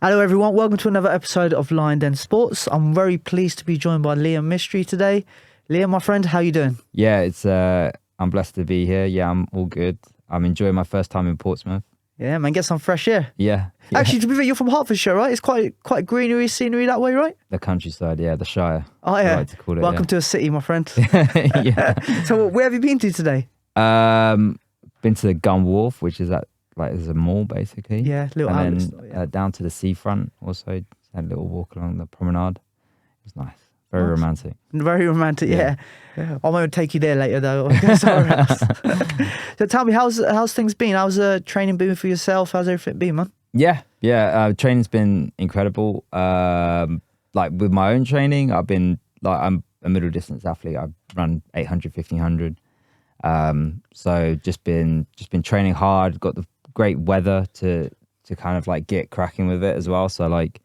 Hello everyone, welcome to another episode of Lion Den Sports. I'm very pleased to be joined by Liam Mistry today. Liam, my friend, how you doing? Yeah, I'm blessed to be here. Yeah, I'm all good. I'm enjoying my first time in Portsmouth. Yeah, man, get some fresh air. Yeah. Actually, to be fair, you're from Hertfordshire, right? It's quite greenery scenery that way, right? The countryside, yeah, the Shire. Oh yeah. I like to call it, welcome to a city, my friend. Yeah. So where have you been to today? Been to the Gun Wharf, which is there's a mall basically. Yeah, little outlet and store, then down to the seafront. Also, had a little walk along the promenade. It was nice. Very romantic. Very romantic, yeah. I won't take you there later though. I'll go somewhere else. So tell me, how's things been? How's training been for yourself? How's everything been, man? Yeah. Training's been incredible. Like with my own training, I'm a middle distance athlete. I've run 800, 1500. So just been training hard. Got the great weather to kind of like get cracking with it as well. So like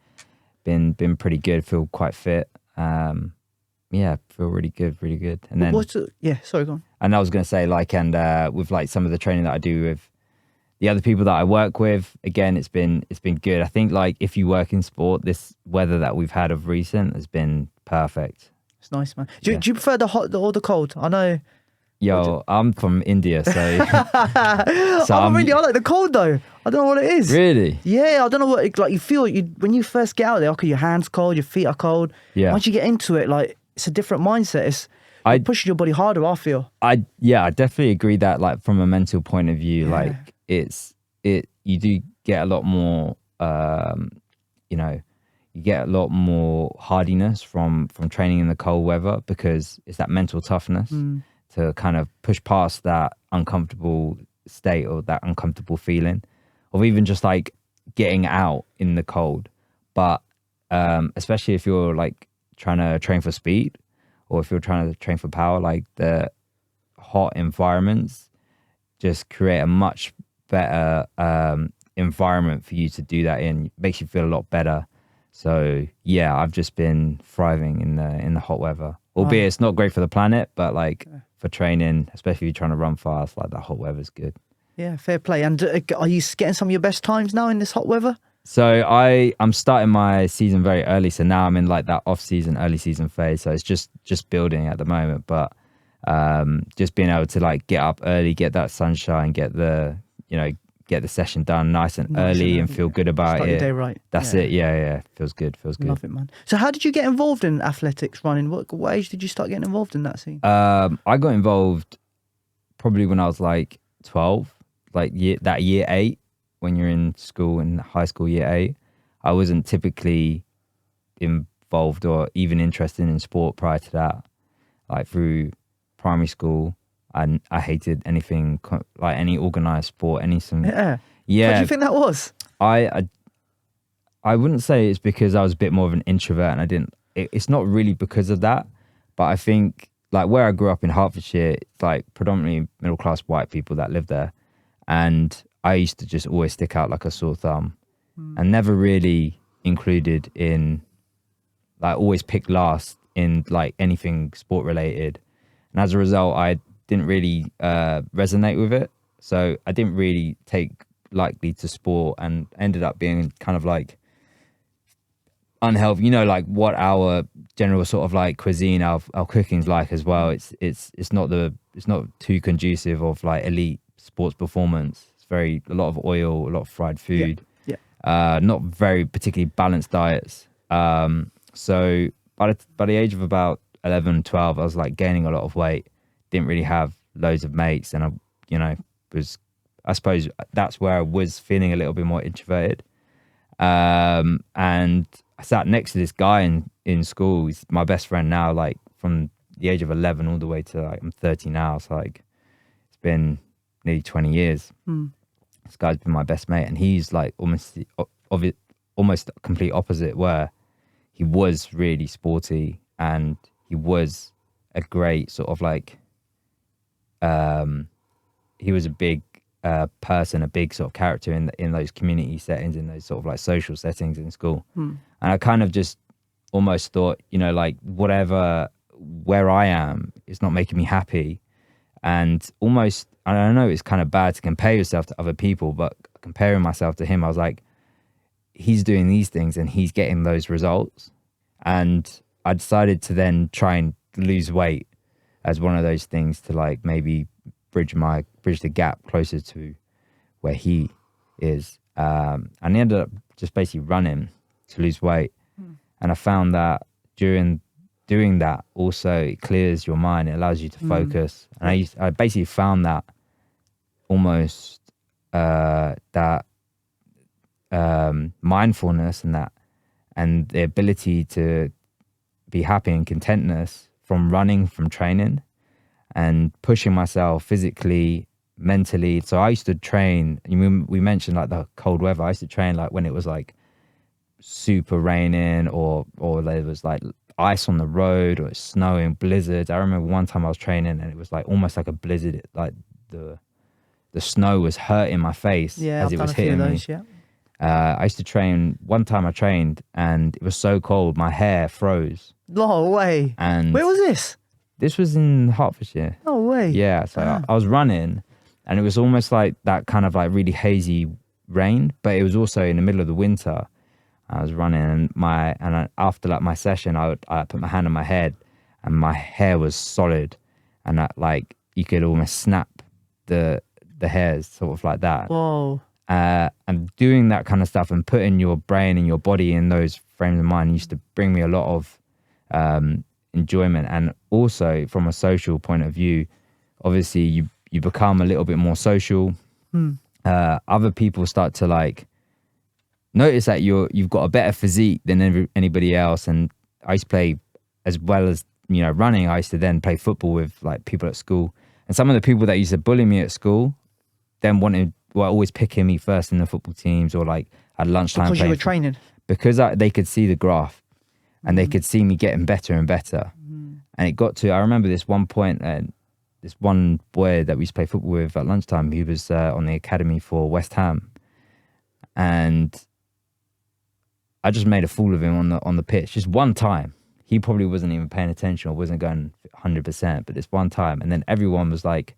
been pretty good. Feel quite fit. Yeah, feel really good. And then sorry, go on. And I was going to say with like some of the training that I do with the other people that I work with, again, it's been good. I think like if you work in sport, this weather that we've had of recent has been perfect. It's nice, man. Do you prefer the hot or the cold? I know. Yo, I'm from India, so I like the cold though. I don't know what it is. Really? Yeah, I don't know what you feel. When you first get out there, okay, your hands cold, your feet are cold. Yeah. Once you get into it, like it's a different mindset. It's pushing your body harder. I feel. I definitely agree that like from a mental point of view, like you do get a lot more. You get a lot more hardiness from training in the cold weather because it's that mental toughness. To kind of push past that uncomfortable state or that uncomfortable feeling of even just like getting out in the cold. But especially if you're like trying to train for speed or if you're trying to train for power, like the hot environments just create a much better environment for you to do that in. It makes you feel a lot better. So yeah, I've just been thriving in the hot weather. Albeit it's not great for the planet, but like for training, especially if you're trying to run fast, like that hot weather's good. Yeah, fair play. And are you getting some of your best times now in this hot weather? So I'm starting my season very early. So now I'm in like that off-season, early season phase. So it's just building at the moment. But just being able to like get up early, get that sunshine, get the session done nice and early and feel good about Start it. Your day right. That's it. Yeah. Feels good. Love it, man. So how did you get involved in athletics, running? What age did you start getting involved in that scene? I got involved probably when I was like 12, like year 8, when you're in school, in high school, year 8. I wasn't typically involved or even interested in sport prior to that. Like through primary school, and I hated anything like any organized sport, Yeah. What do you think that was? I wouldn't say it's because I was a bit more of an introvert and it's not really because of that, but I think like where I grew up in Hertfordshire, it's like predominantly middle class white people that live there. And I used to just always stick out like a sore thumb and never really included in, like always picked last in like anything sport related. And as a result, I didn't really resonate with it. So I didn't really take lightly to sport and ended up being kind of like unhealthy, like what our general sort of like cuisine, our cooking's like as well. It's not too conducive of like elite sports performance. It's a lot of oil, a lot of fried food. Yeah. Not very particularly balanced diets. So by the age of about 11, 12, I was like gaining a lot of weight. Didn't really have loads of mates, and I suppose that's where I was feeling a little bit more introverted. And I sat next to this guy in school. He's my best friend now, like from the age of 11 all the way to like I'm 30 now. So like it's been nearly 20 years. This guy's been my best mate, and he's like almost complete opposite, where he was really sporty and he was a great sort of like he was a big person, a big sort of character in those community settings, in those sort of like social settings in school. And I kind of just almost thought, like whatever, where I am, it's not making me happy. And almost, I don't know, it's kind of bad to compare yourself to other people, but comparing myself to him, I was like, he's doing these things and he's getting those results. And I decided to then try and lose weight as one of those things to like maybe bridge the gap closer to where he is. And I ended up just basically running to lose weight. And I found that during doing that also it clears your mind, it allows you to focus. And I basically found that almost that mindfulness and the ability to be happy and contentness from running, from training and pushing myself physically, mentally. So I used to train, we mentioned like the cold weather. I used to train like when it was like super raining or there was like ice on the road or it's snowing, blizzards. I remember one time I was training and it was like almost like a blizzard, like the snow was hurting my face as it was hitting me. I used to train, one time I trained and it was so cold, my hair froze. No way. And where was this? This was in Hertfordshire. No way. Yeah, so I was running and it was almost like that kind of like really hazy rain, but it was also in the middle of the winter. I was running and after like my session, I put my hand on my head and my hair was solid and that like you could almost snap the hairs sort of like that. Whoa. And doing that kind of stuff and putting your brain and your body in those frames of mind used to bring me a lot of enjoyment. And also from a social point of view, obviously you become a little bit more social. Other people start to like notice that you've got a better physique than anybody else. And I used to play, as well as running, I used to then play football with like people at school. And some of the people that used to bully me at school then were always picking me first in the football teams or like at lunchtime. Because you were training? Because they could see the graph and they could see me getting better and better. And it got to, I remember this one point, this one boy that we used to play football with at lunchtime, he was on the academy for West Ham. And I just made a fool of him on the pitch, just one time. He probably wasn't even paying attention or wasn't going 100%, but this one time. And then everyone was like,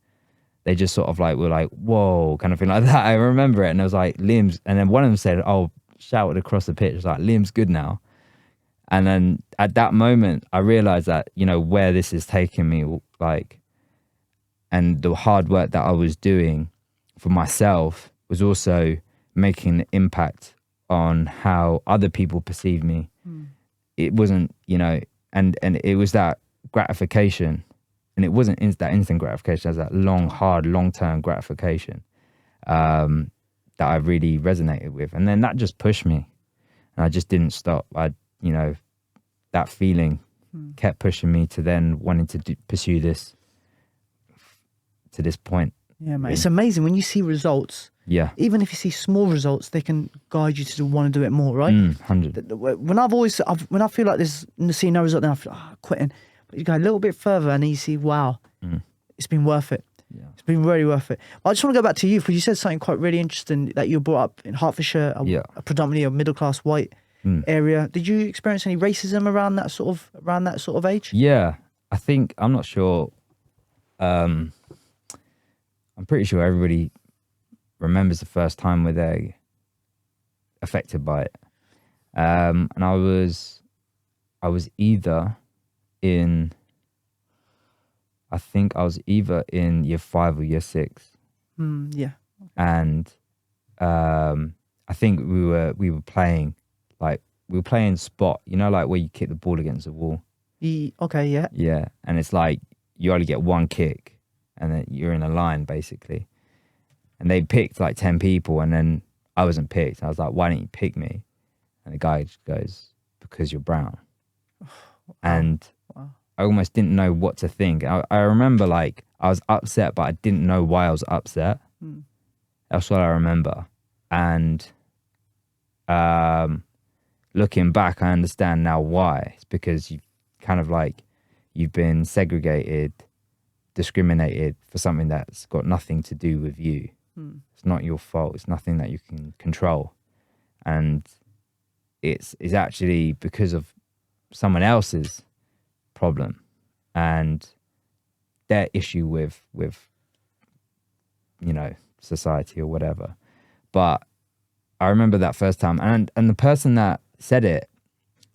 they just sort of like were like, whoa, kind of thing like that. I remember it. And I was like, Liam's, and then one of them said, oh, shouted across the pitch, like, Liam's good now. And then at that moment, I realized that, where this is taking me, like, and the hard work that I was doing for myself was also making an impact on how other people perceive me. It wasn't, and it was that gratification. And it wasn't that instant gratification, it was that hard, long-term gratification that I really resonated with. And then that just pushed me. And I just didn't stop. That feeling kept pushing me to then wanting to pursue this to this point. Yeah, mate. It's amazing when you see results. Yeah. Even if you see small results, they can guide you to want to do it more, right? 100. When I feel like there's see no result, then I feel quitting. But you go a little bit further and you see, wow, it's been worth it. Yeah. It's been really worth it. But I just want to go back to you because you said something quite really interesting that you were brought up in Hertfordshire, a predominantly a middle class white area. Did you experience any racism around that sort of age? Yeah, I think I'm not sure. I'm pretty sure everybody remembers the first time where they affected by it. And I was either in year 5 or year 6. Yeah. And I think we were playing spot, like where you kick the ball against the wall. Okay, yeah. Yeah. And it's like you only get one kick and then you're in a line basically. And they picked like 10 people and then I wasn't picked. I was like, why didn't you pick me? And the guy just goes, because you're brown. And I almost didn't know what to think. I remember like I was upset, but I didn't know why I was upset. That's what I remember. And looking back, I understand now why. It's because you've been segregated, discriminated for something that's got nothing to do with you. It's not your fault. It's nothing that you can control. And it's actually because of someone else's problem and their issue with society or whatever. But I remember that first time, and the person that said it,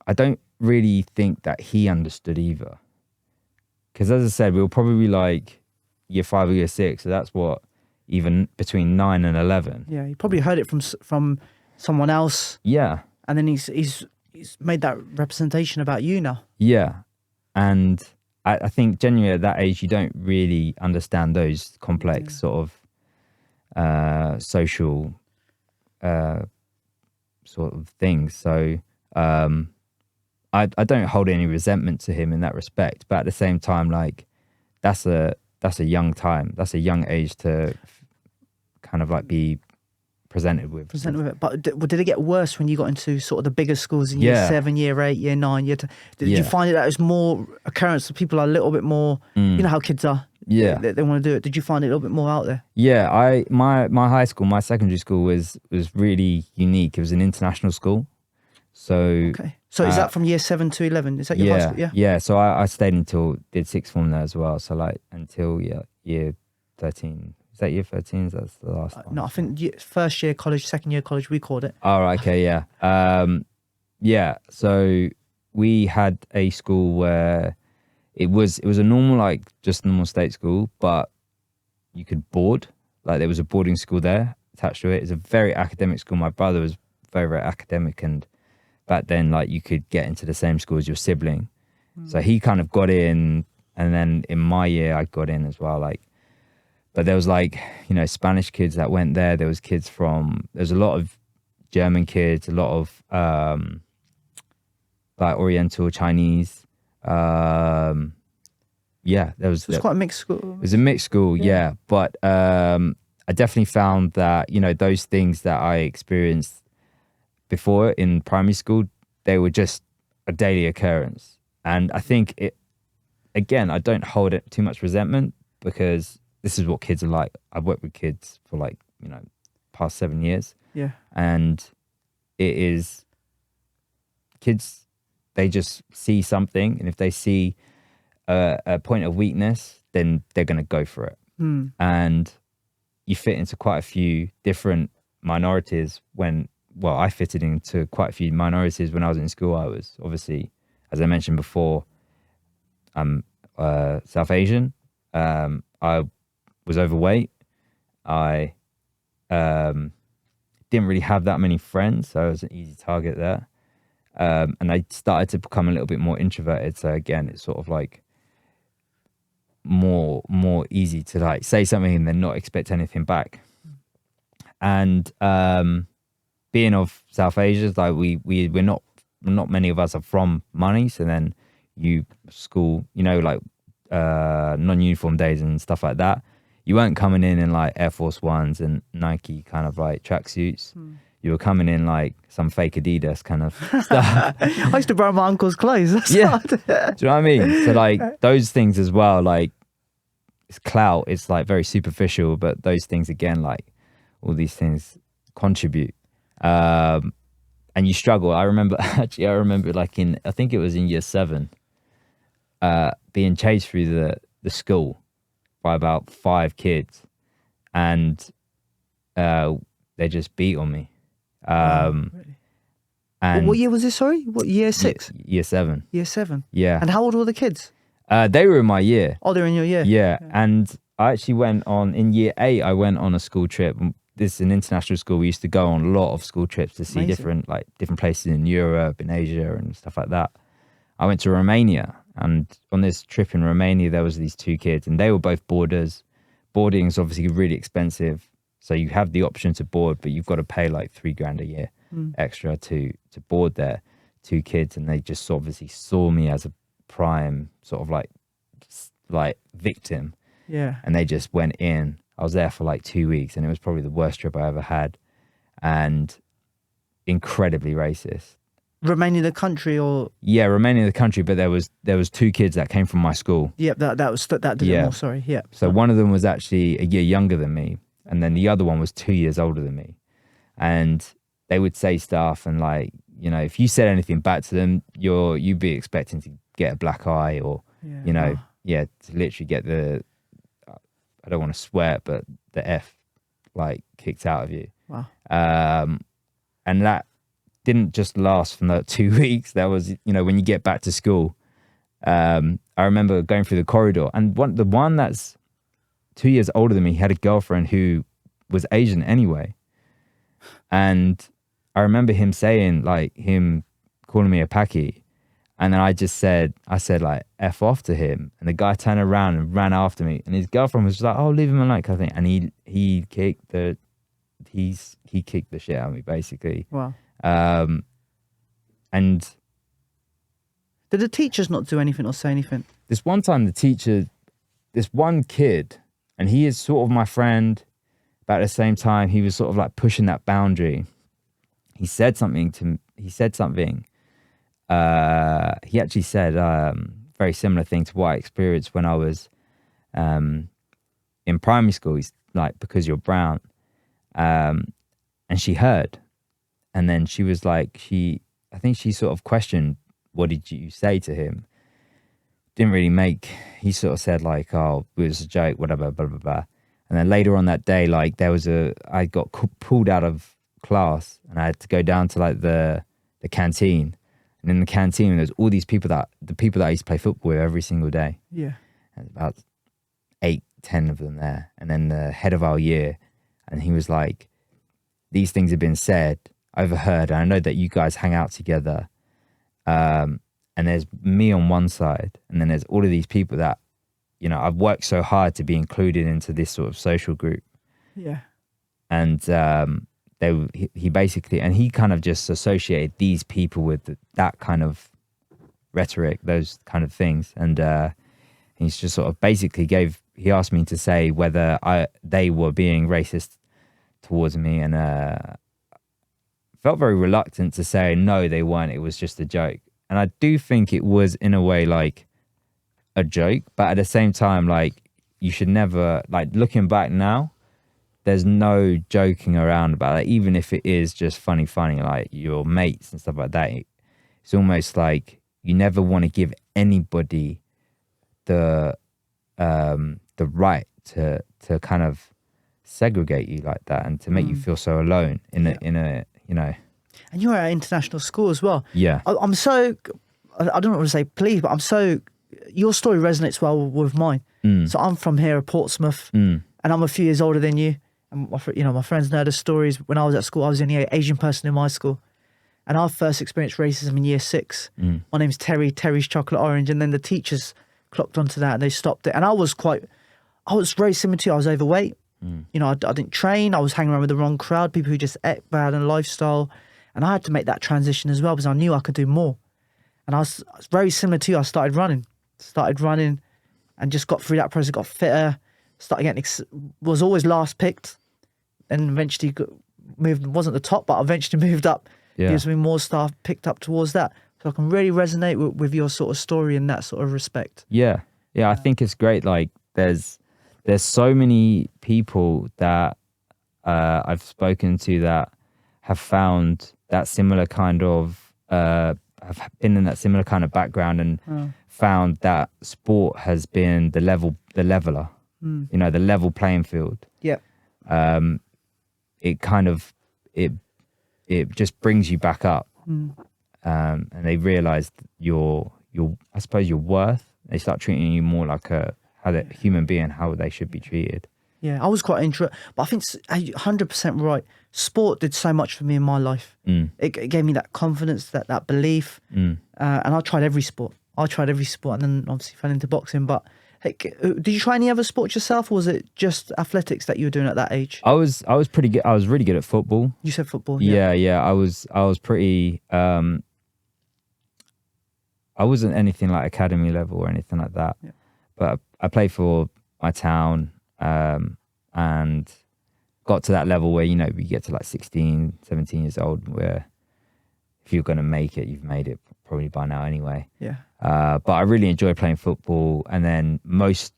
I don't really think that he understood either. Because as I said, we were probably like year 5 or year 6, so that's what, even between 9 and 11. Yeah, he probably heard it from someone else. Yeah. And then he's made that representation about you now. Yeah. And I think genuinely at that age, you don't really understand those complex sort of social sort of things. So I don't hold any resentment to him in that respect. But at the same time, like that's a young time. That's a young age to kind of like be presented with it. But did it get worse when you got into sort of the bigger schools in year 7, year 8, year 9, year 10? Did you find it that it was more occurrence? People are a little bit more, you know how kids are. Yeah. They want to do it. Did you find it a little bit more out there? Yeah, my high school, my secondary school was really unique. It was an international school. So okay. So is that from year 7 to 11? Is that your high school? Yeah. Yeah. So I stayed did sixth form there as well. So like until year 13. Is that year 13? That's the last one. No, I think first year college, second year college, we called it. Oh, right, okay, yeah. Yeah, so we had a school where it was a normal, like just normal state school, but you could board. Like there was a boarding school there attached to it. It's a very academic school. My brother was very, very academic, and back then, like you could get into the same school as your sibling. So he kind of got in, and then in my year, I got in as well. Like, but there was like, you know, Spanish kids that went there. There was kids there's a lot of German kids, a lot of like Oriental, Chinese. Yeah, there was. It was quite a mixed school. It was a mixed school, yeah. But I definitely found that, you know, those things that I experienced before in primary school, they were just a daily occurrence. And I think again, I don't hold it too much resentment, because this is what kids are like. I've worked with kids for like, you know, past 7 years. Yeah. And it is, kids, they just see something. And if they see a point of weakness, then they're going to go for it. And you fit into quite a few different minorities I fitted into quite a few minorities when I was in school. I was obviously, as I mentioned before, I'm South Asian. I was overweight. I didn't really have that many friends, so I was an easy target there. And I started to become a little bit more introverted. So again, it's sort of like more easy to like say something and then not expect anything back. And being of South Asia, like we're not many of us are from money. So then school, you know, like non-uniform days and stuff like that, you weren't coming in like Air Force Ones and Nike kind of like tracksuits. You were coming in like some fake Adidas kind of stuff. I used to borrow my uncle's clothes. Yeah. Do you know what I mean? So like those things as well, like it's clout, it's like very superficial, but those things again, like all these things contribute. And you struggle. I remember like I think it was in year 7, being chased through the school by about 5 kids, and they just beat on me. Really? And what year was this? Sorry, what year 6? Year 7. Year 7. Yeah. And how old were the kids? They were in my year. Oh, they're in your year. Yeah. And I actually went on in year 8. I went on a school trip. This is an international school. We used to go on a lot of school trips to see different places in Europe, in Asia, and stuff like that. I went to Romania, and on this trip in Romania, there was these 2 kids, and they were both boarders. Boarding is obviously really expensive, so you have the option to board, but you've got to pay like $3,000 a year extra to board there. 2 kids, and they just obviously saw me as a prime sort of like victim. Yeah. And they just went in. I was there for like 2 weeks, and it was probably the worst trip I ever had, and incredibly racist. Romania the country, or Romania the country, but there was 2 kids that came from my school. Yeah, that did it more. Sorry, yeah. So one of them was actually a year younger than me, and then the other one was 2 years older than me, and they would say stuff, and like, you know, if you said anything back to them, you'd be expecting to get a black eye, or to literally get the, I don't want to swear, but the F like kicked out of you. Wow. and that didn't just last for the 2 weeks. That was, you know, when you get back to school. I remember going through the corridor, and the one that's 2 years older than me, he had a girlfriend who was Asian anyway. And I remember him saying, like, him calling me a Paki. And then I said like, F off to him. And the guy turned around and ran after me. And his girlfriend was just like, oh, leave him alone, kind of thing. And he kicked the shit out of me, basically. Wow. And did the teachers not do anything or say anything? this one time, this one kid, and he is sort of my friend, but at the same time, he was sort of like pushing that boundary. He said something. He actually said very similar thing to what I experienced when I was in primary school. He's like, because you're brown. And she heard. And then she was like, I think she sort of questioned, what did you say to him? Didn't really he sort of said like, oh, it was a joke, whatever, blah, blah, blah. And then later on that day, like I got pulled out of class and I had to go down to like the canteen. And in the canteen, there's all these people the people that I used to play football with every single day. Yeah. And about 8, 10 of them there. And then the head of our year, and he was like, these things have been said, overheard, and I know that you guys hang out together. And there's me on one side, and then there's all of these people that, you know, I've worked so hard to be included into this sort of social group. Yeah. And he basically, and he kind of just associated these people with that kind of rhetoric, those kind of things. And he's just sort of basically he asked me to say whether they were being racist towards me, and felt very reluctant to say no, they weren't, it was just a joke. And I do think it was in a way like a joke, but at the same time, like, you should never, like, looking back now, there's no joking around about it, even if it is just funny, like your mates and stuff like that. It's almost like you never want to give anybody the right to kind of segregate you like that and to make you feel so alone in a you know. And you're at international school as well. Yeah. I'm so, I don't want to say please, but your story resonates well with mine. So I'm from here at Portsmouth, and I'm a few years older than you. And my friends know the stories. When I was at school, I was the only Asian person in my school. And I first experienced racism in year 6. My name's Terry's Chocolate Orange. And then the teachers clocked onto that and they stopped it. And I was very similar to you. I was overweight. You know, I didn't train. I was hanging around with the wrong crowd, people who just ate bad and lifestyle. And I had to make that transition as well because I knew I could do more. And I was very similar to you. I started running and just got through that process, got fitter, started getting, was always last picked, and eventually wasn't the top, but eventually moved up. Yeah. Gives me more staff picked up towards that. So I can really resonate with your sort of story in that sort of respect. Yeah. I think it's great. Like, there's so many people that I've spoken to that have found that similar kind of, have been in that similar kind of background and found that sport has been the leveler, you know, the level playing field. Yeah. It kind of, it just brings you back up. And they realize I suppose your worth. They start treating you more like a human being, how they should be treated. Yeah, I was quite interested, but I think 100% right. Sport did so much for me in my life. It gave me that confidence, that belief. And I tried every sport. And then obviously fell into boxing. But hey, did you try any other sports yourself, or was it just athletics that you were doing at that age? I was pretty good. I was really good at football. You said football. Yeah. I was pretty. I wasn't anything like academy level or anything like that. Yeah. But I played for my town. And got to that level where, you know, we get to like 16, 17 years old, where if you're going to make it, you've made it probably by now anyway. Yeah. But I really enjoy playing football, and then most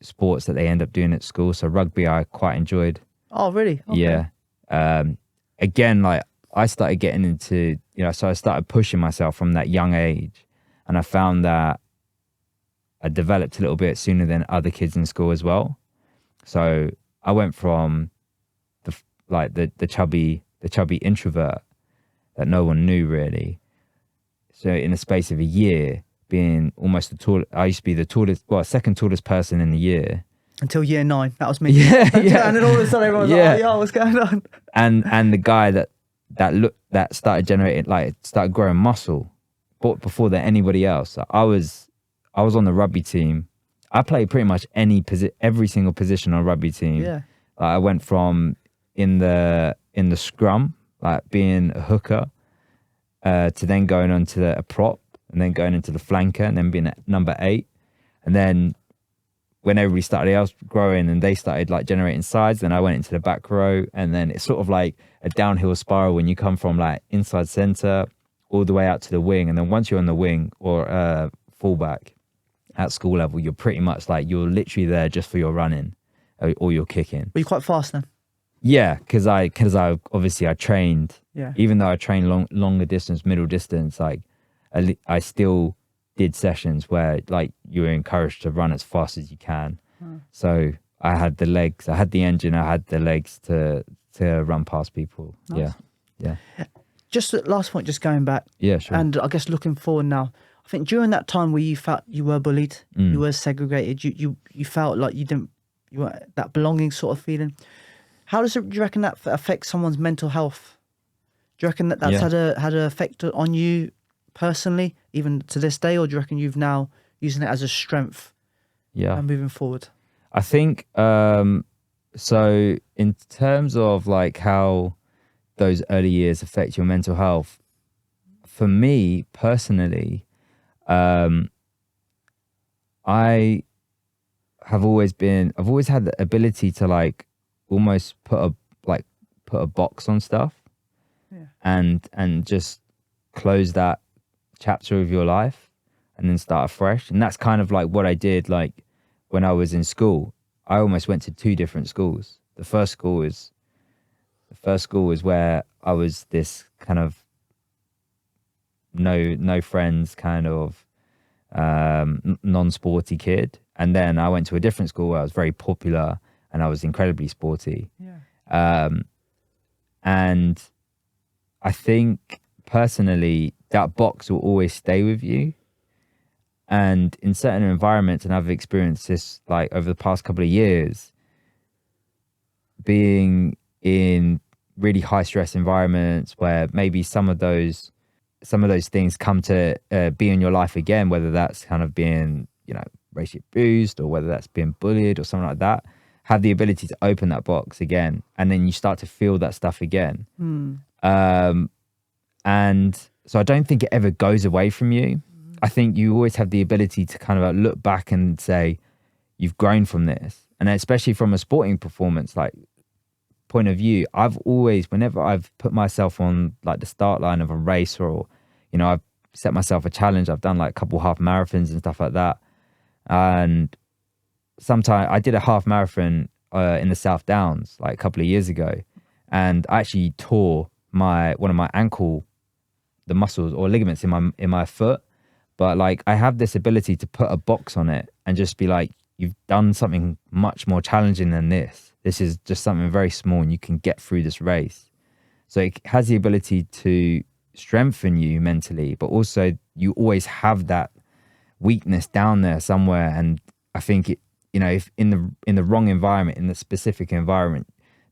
sports that they end up doing at school. So rugby, I quite enjoyed. Oh, really? Okay. Yeah. Again, like, I started getting into, you know, so I started pushing myself from that young age, and I found that I developed a little bit sooner than other kids in school as well. So I went from the chubby introvert that no one knew really. So in the space of a year, being almost I used to be the tallest, second tallest person in the year. Until year 9, that was me. Yeah. And then all of a sudden everyone was like, oh, yo, what's going on? And the guy that started generating, like, started growing muscle, but before that anybody else. I was on the rugby team. I played pretty much every single position on a rugby team. Yeah. I went from in the scrum, like being a hooker, to then going on to a prop, and then going into the flanker, and then being at number 8. And then when everybody started else growing and they started like generating sides, then I went into the back row. And then it's sort of like a downhill spiral when you come from like inside center all the way out to the wing. And then once you're on the wing or fullback at school level, you're pretty much like, you're literally there just for your running or your kicking. Were you quite fast then? Yeah, because I obviously I trained. Yeah. Even though I trained longer distance, middle distance, like I still did sessions where like you were encouraged to run as fast as you can. So I had the legs, I had the engine, I had the legs to run past people. Nice. Yeah. Just the last point, just going back. Yeah, sure. And I guess looking forward now, I think during that time where you felt you were bullied, you were segregated, you felt like you weren't that belonging sort of feeling. Do you reckon that affects someone's mental health? Do you reckon that's had an effect on you personally, even to this day, or do you reckon you've now using it as a strength? Yeah. Moving forward. I think so in terms of like how those early years affect your mental health, for me personally, I've always had the ability to like almost put a box on stuff, and just close that chapter of your life and then start afresh. And that's kind of like what I did. Like when I was in school, I almost went to 2 different schools. The first school was where I was this kind of no friends kind of non-sporty kid, and then I went to a different school where I was very popular and I was incredibly sporty. And I think personally that box will always stay with you. And in certain environments, and I've experienced this like over the past couple of years, being in really high stress environments where maybe some of those things come to be in your life again, whether that's kind of being, racially abused, or whether that's being bullied or something like that, have the ability to open that box again, and then you start to feel that stuff again. And so I don't think it ever goes away from you. I think you always have the ability to kind of like look back and say, you've grown from this. And especially from a sporting performance, like point of view, I've always, whenever I've put myself on like the start line of a race, or, I've set myself a challenge, I've done like a couple half marathons and stuff like that. And sometimes I did a half marathon in the South Downs like a couple of years ago, and I actually tore one of my ankle, the muscles or ligaments in my foot. But like I have this ability to put a box on it and just be like, you've done something much more challenging than this. This is just something very small and you can get through this race. So it has the ability to strengthen you mentally, but also you always have that weakness down there somewhere. And I think if in the wrong environment, in the specific environment,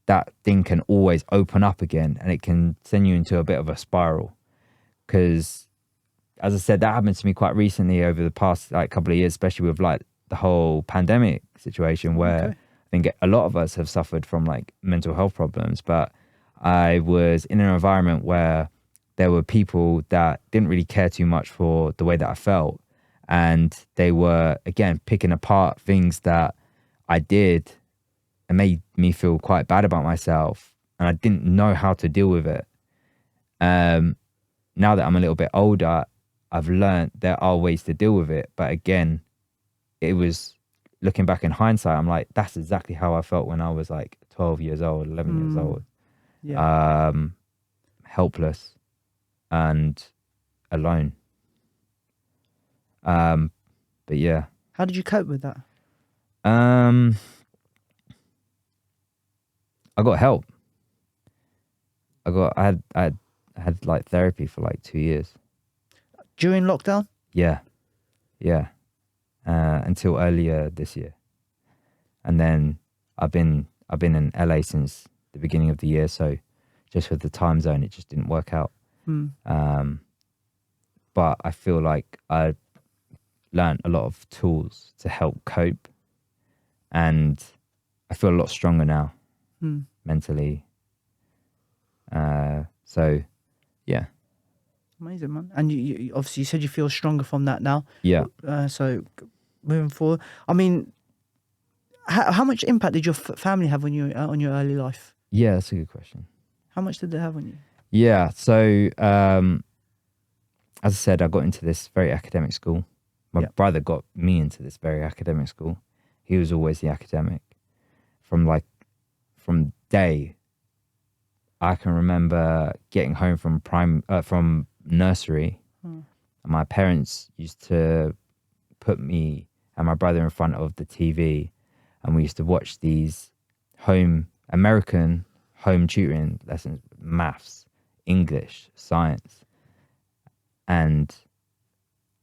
that thing can always open up again, and it can send you into a bit of a spiral. Because as I said, that happened to me quite recently over the past like couple of years, especially with like the whole pandemic situation, where I think a lot of us have suffered from like mental health problems. But I was in an environment where there were people that didn't really care too much for the way that I felt. And they were, again, picking apart things that I did and made me feel quite bad about myself. And I didn't know how to deal with it. Now that I'm a little bit older, I've learned there are ways to deal with it. But again, it was looking back in hindsight, I'm like, that's exactly how I felt when I was like 12 years old, 11 years old. Yeah. Helpless and alone. But yeah. How did you cope with that? I got help. I had had like therapy for like 2 years. During lockdown? Yeah. Until earlier this year. And then I've been in LA since the beginning of the year, so just with the time zone, it just didn't work out. But I feel like I learned a lot of tools to help cope, and I feel a lot stronger now mentally. So, yeah. Amazing, man. And you obviously you said you feel stronger from that now. Yeah. So moving forward, I mean, how much impact did your family have on your early life? Yeah, that's a good question. How much did they have on you? Yeah, so as I said, I got into this very academic school. My brother got me into this very academic school. He was always the academic. From day, I can remember getting home from nursery, and my parents used to put me and my brother in front of the TV, and we used to watch these American home tutoring lessons, maths, English, science. And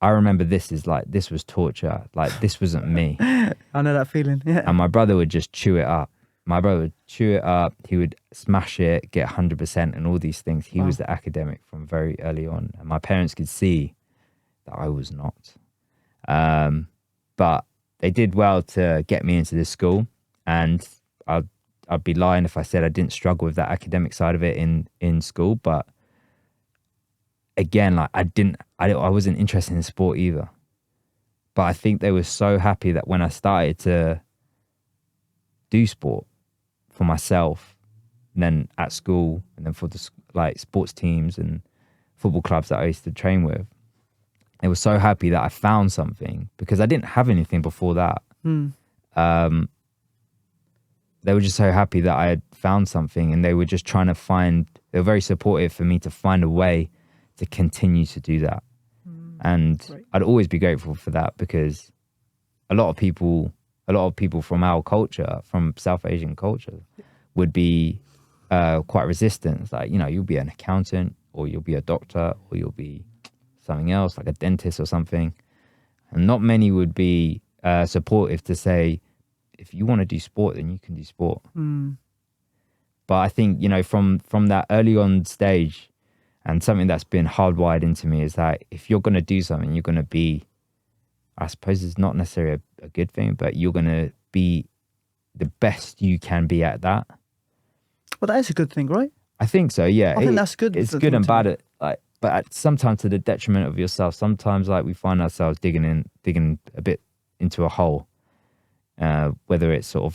I remember this was torture. Like, this wasn't me. I know that feeling, yeah. And my brother would just chew it up. He would smash it, get 100% and all these things. He was the academic from very early on. And my parents could see that I was not. But they did well to get me into this school. And I'd be lying if I said I didn't struggle with that academic side of it in school. But again, like I wasn't interested in sport either. But I think they were so happy that when I started to do sport for myself, and then at school, and then for the like sports teams and football clubs that I used to train with, they were so happy that I found something, because I didn't have anything before that. They were just so happy that I had found something, and they were just trying to they were very supportive for me to find a way to continue to do that. And Great. I'd always be grateful for that, because a lot of people from our culture, from South Asian culture, would be quite resistant. It's like, you'll be an accountant, or you'll be a doctor, or you'll be something else, like a dentist or something. And not many would be supportive to say, if you want to do sport, then you can do sport. But I think, from that early on stage, and something that's been hardwired into me, is that if you're going to do something, you're going to be, I suppose it's not necessarily a good thing, but you're going to be the best you can be at that. Well, that is a good thing, right? I think so, yeah. I think that's good. It's good and bad, but sometimes to the detriment of yourself. Sometimes, we find ourselves digging a bit into a hole. Whether it's sort of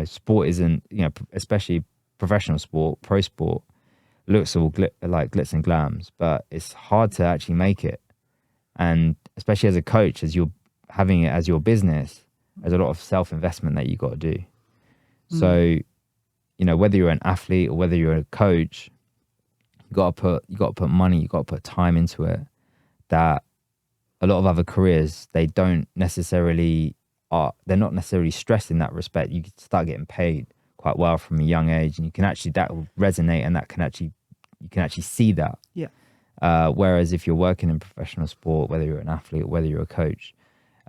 sport isn't, especially professional sport, pro sport, looks all like glitz and glams, but it's hard to actually make it. And especially as a coach, as you're having it as your business, there's a lot of self-investment that you got to do. So, whether you're an athlete or whether you're a coach, you got to put money, you got to put time into it. That a lot of other careers, they're not necessarily stressed in that respect. You start getting paid quite well from a young age, and that will resonate, and you can actually see that. Yeah. Whereas if you're working in professional sport, whether you're an athlete or whether you're a coach,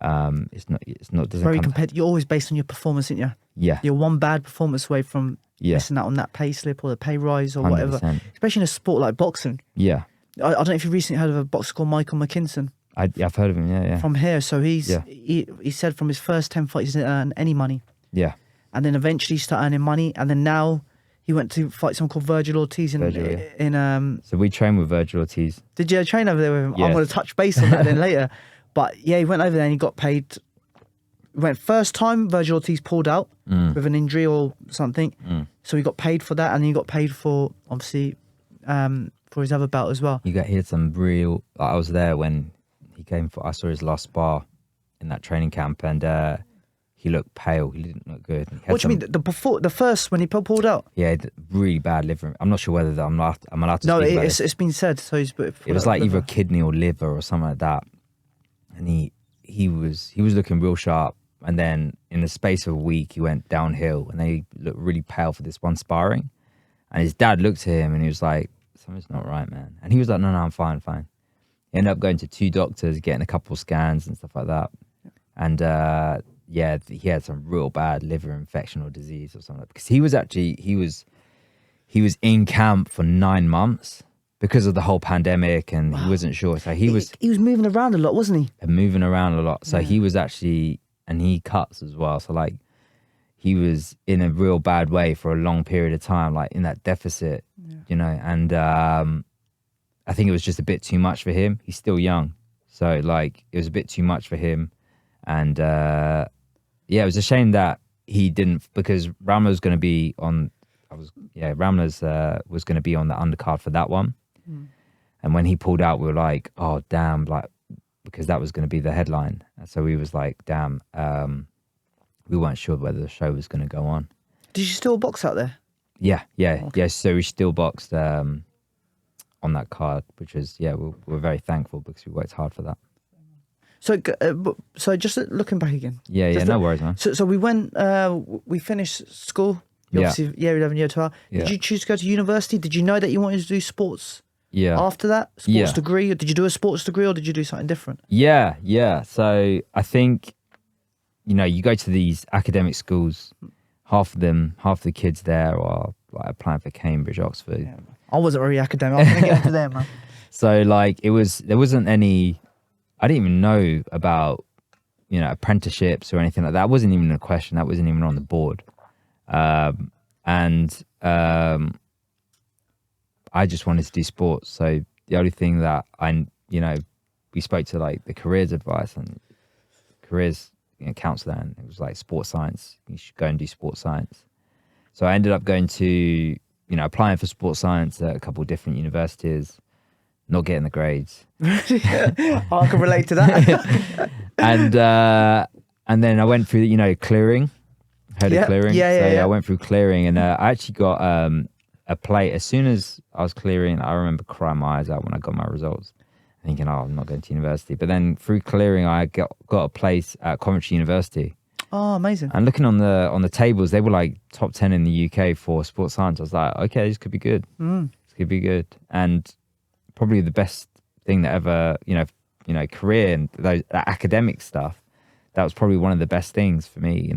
it's not Very competitive. You're always based on your performance, aren't you? Yeah. You're one bad performance away from missing out on that pay slip or the pay rise or 100%. whatever. Especially in a sport like boxing. Yeah. I don't know if you've recently heard of a boxer called Michael McKinson. I've heard of him, yeah. From here. So he said from his first 10 fights he didn't earn any money. Yeah. And then eventually he started earning money, and then now he went to fight someone called Virgil Ortiz So we trained with Virgil Ortiz. Did you train over there with him? Yeah. I'm going to touch base on that then later. But yeah, he went over there and he got paid. First time Virgil Ortiz pulled out with an injury or something. So he got paid for that, and he got paid for, obviously, for his other belt as well. He had some real... I was there when he came I saw his last spar in that training camp, and he looked pale. He didn't look good. What do you mean? The first, when he pulled out? Yeah, really bad liver. I'm not sure whether I'm allowed to speak about this. No, it's been said. So it was like either kidney or liver or something like that. And he was looking real sharp. And then in the space of a week, he went downhill, and then he looked really pale for this one sparring. And his dad looked at him and he was like, something's not right, man. And he was like, no, I'm fine. He ended up going to 2 doctors, getting a couple scans and stuff like that. And yeah, he had some real bad liver infection or disease or something. Because he was in camp for 9 months because of the whole pandemic, and he wasn't sure. So he was moving around a lot, wasn't he? Moving around a lot. So he was actually, and he cuts as well. So like, he was in a real bad way for a long period of time, like in that deficit, you know. And I think it was just a bit too much for him. He's still young, so like it was a bit too much for him. And yeah, it was a shame that he didn't, because Ramla was going to be on. Ramla's was going to be on the undercard for that one. And when he pulled out, we were like, oh damn, like, because that was going to be the headline. And so we was like, damn, we weren't sure whether the show was going to go on. Did you still box out there? Yeah. So we still boxed on that card, which was, we're very thankful because we worked hard for that. So just looking back again. No worries, man. So we went, we finished school. Obviously, year 11, year 12. Did you choose to go to university? Did you know that you wanted to do sports? After that, sports degree, or did you do a sports degree, or did you do something different? So I think, you know, you go to these academic schools, half the kids there are like applying for Cambridge, Oxford. Yeah. I wasn't very academic. I was going to get into there, man. So like there wasn't any, I didn't even know about, you know, apprenticeships or anything like that. That wasn't even a question. That wasn't even on the board. I just wanted to do sports. So the only thing that we spoke to like the careers advice and careers counselor, and it was like sports science. You should go and do sports science. So I ended up going to, applying for sports science at a couple of different universities, not getting the grades. I can relate to that. And then I went through, clearing. Heard of clearing? Yeah. I went through clearing, and I actually got a plate. As soon as I was clearing, I remember crying my eyes out when I got my results, thinking, oh, I'm not going to university. But then through clearing, I got a place at Coventry University. Oh, amazing. And looking on the tables, they were like top 10 in the UK for sports science. I was like, okay, this could be good. This could be good. And probably the best thing that ever, career and that academic stuff, that was probably one of the best things for me,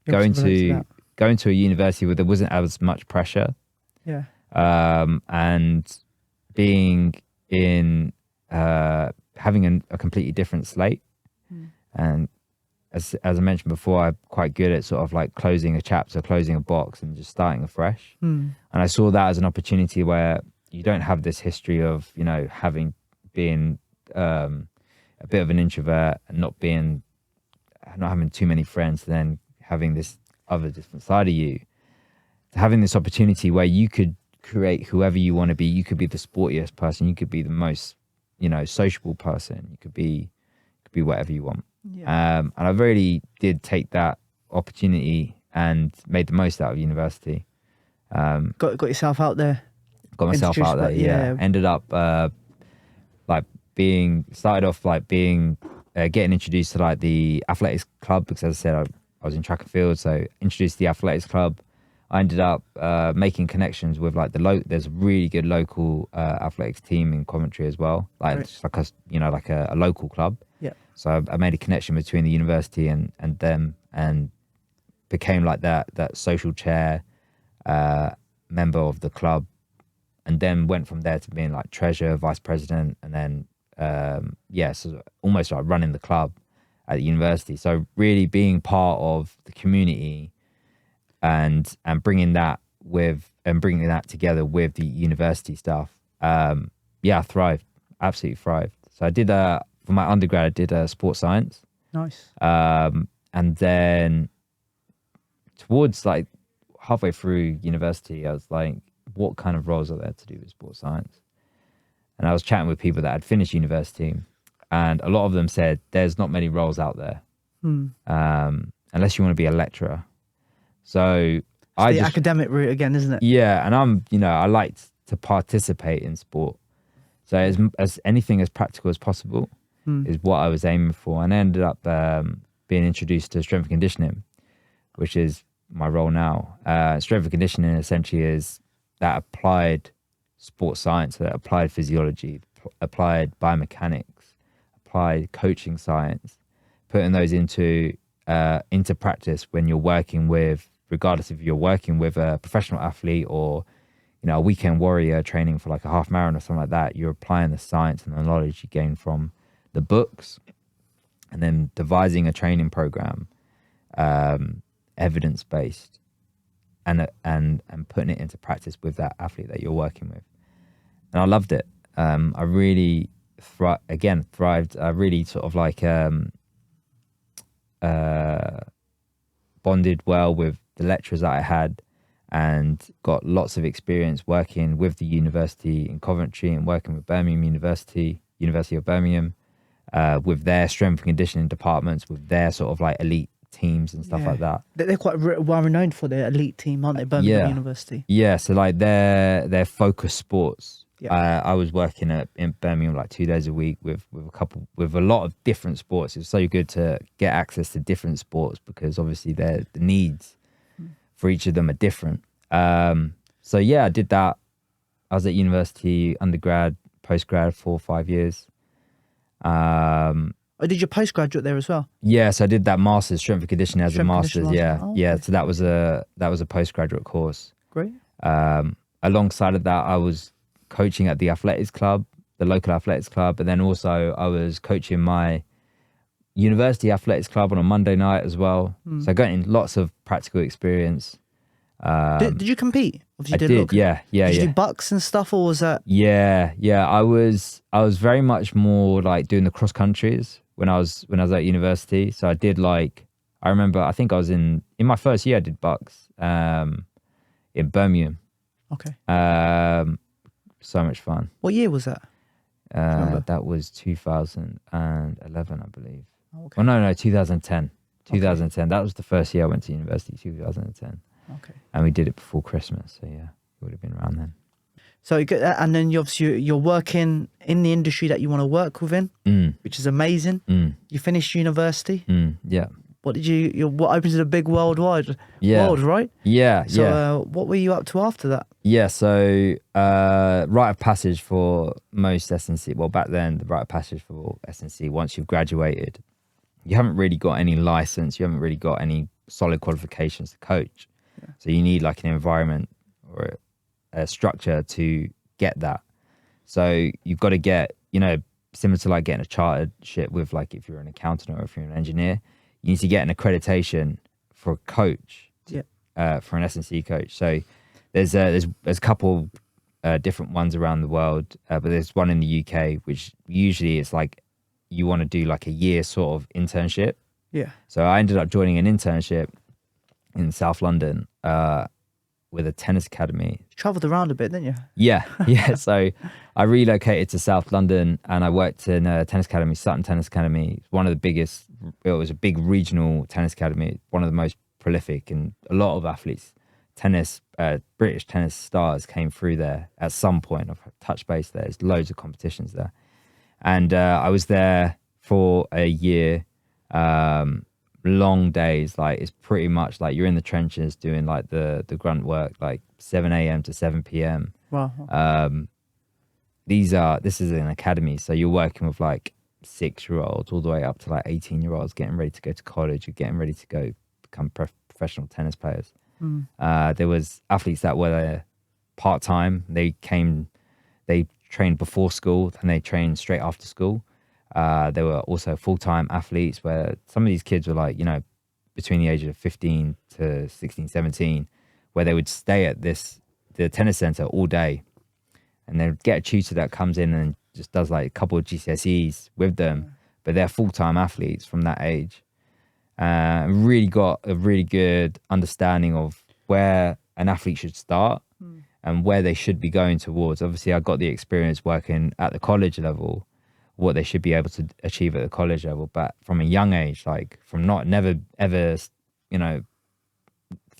going to a university where there wasn't as much pressure. Yeah. And being in, having a completely different slate. And as I mentioned before, I'm quite good at sort of like closing a chapter, closing a box and just starting afresh. And I saw that as an opportunity where you don't have this history of, having been a bit of an introvert and not having too many friends, then having this other different side of you, having this opportunity where you could create whoever you want to be. You could be the sportiest person. You could be the most, sociable person. You could be whatever you want. Yeah. And I really did take that opportunity and made the most out of university. Got yourself out there. Got myself out there. Yeah. Ended up getting introduced to like the athletics club, because as I said, I was in track and field, so introduced to the athletics club. I ended up making connections with like there's a really good local athletics team in Coventry as well, like just like a local club. Yeah. So I made a connection between the university and them, and became like that social chair member of the club, and then went from there to being like treasurer, vice president, and then so almost like running the club at the university. So really being part of the community and bringing that together with the university stuff. I thrived, absolutely thrived. So I did for my undergrad, I did sports science. Nice. And then towards like halfway through university, I was like, what kind of roles are there to do with sports science? And I was chatting with people that had finished university, and a lot of them said there's not many roles out there, unless you want to be a lecturer. So it's the academic route again, isn't it? Yeah, and I like to participate in sport. So as anything as practical as possible is what I was aiming for. And I ended up being introduced to Strength Conditioning, which is my role now. Strength Conditioning essentially is that applied sports science, that applied physiology, applied biomechanics, applied coaching science, putting those into practice when you're working with, regardless if you're working with a professional athlete or, you know, a weekend warrior training for like a half marathon or something like that, you're applying the science and the knowledge you gain from the books and then devising a training program, evidence-based, and putting it into practice with that athlete that you're working with. And I loved it. I really thrived. I really sort of like bonded well with the lecturers that I had, and got lots of experience working with the university in Coventry and working with Birmingham University of Birmingham, with their strength and conditioning departments, with their sort of like elite teams and stuff like that. They're quite well renowned for their elite team, aren't they? Birmingham University. Yeah, so like their focus sports. Yeah. I was working in Birmingham like 2 days a week with a lot of different sports. It's so good to get access to different sports because obviously the needs for each of them are different. So yeah, I did that. I was at university, undergrad, postgrad, 4 or 5 years. Did your postgraduate there as well? Yes, I did that master's, strength and conditioning as a master's. Yeah, Oh, yeah. okay. So that was a postgraduate course. Great. Alongside of that, I was coaching at the athletics club, the local athletics club, and then also I was coaching my university athletics club on a Monday night as well. So getting lots of practical experience. Did you compete? Or I did, yeah. Did you do bucks and stuff, or was that? Yeah. I was very much more like doing the cross countries when I was at university. So I did like, I remember, I think I was in my first year I did bucks in Birmingham. Okay. So much fun. What year was that? That was 2011, I believe. Oh, okay. Well, no, 2010. 2010. Okay. That was the first year I went to university, 2010. Okay. And we did it before Christmas. So yeah, it would have been around then. So, and then you're working in the industry that you want to work within, which is amazing. You finished university. Yeah. What opens the big world, right? Yeah. So what were you up to after that? Yeah. So rite of passage for most S&C. Well, back then, the rite of passage for S&C, once you've graduated, you haven't really got any license. You haven't really got any solid qualifications to coach. Yeah. So you need like an environment or a structure to get that. So you've got to get, similar to like getting a chartership with like if you're an accountant or if you're an engineer, you need to get an accreditation for a coach, for an S&C coach. So there's a couple different ones around the world, but there's one in the UK, which usually it's like you want to do like a year sort of internship. Yeah. So I ended up joining an internship in South London with a tennis academy. You travelled around a bit, didn't you? Yeah. So I relocated to South London and I worked in a tennis academy, Sutton Tennis Academy. One of the biggest, it was a big regional tennis academy, one of the most prolific, and a lot of athletes, British tennis stars came through there at some point. I've touched base there. There's loads of competitions there. And I was there for a year, long days. Like it's pretty much like you're in the trenches doing like the grunt work, like 7 a.m. to 7 p.m. Wow. This is an academy, so you're working with like 6-year-olds all the way up to like 18-year-olds getting ready to go to college or getting ready to go become professional tennis players. There was athletes that were there part-time. They trained before school and they trained straight after school. There were also full-time athletes where some of these kids were like, between the age of 15 to 16, 17, where they would stay at the tennis center all day, and they'd get a tutor that comes in and just does like a couple of GCSEs with them, but they're full-time athletes from that age. Really got a really good understanding of where an athlete should start and where they should be going towards. Obviously, I got the experience working at the college level, what they should be able to achieve at the college level, but from a young age, like from never ever,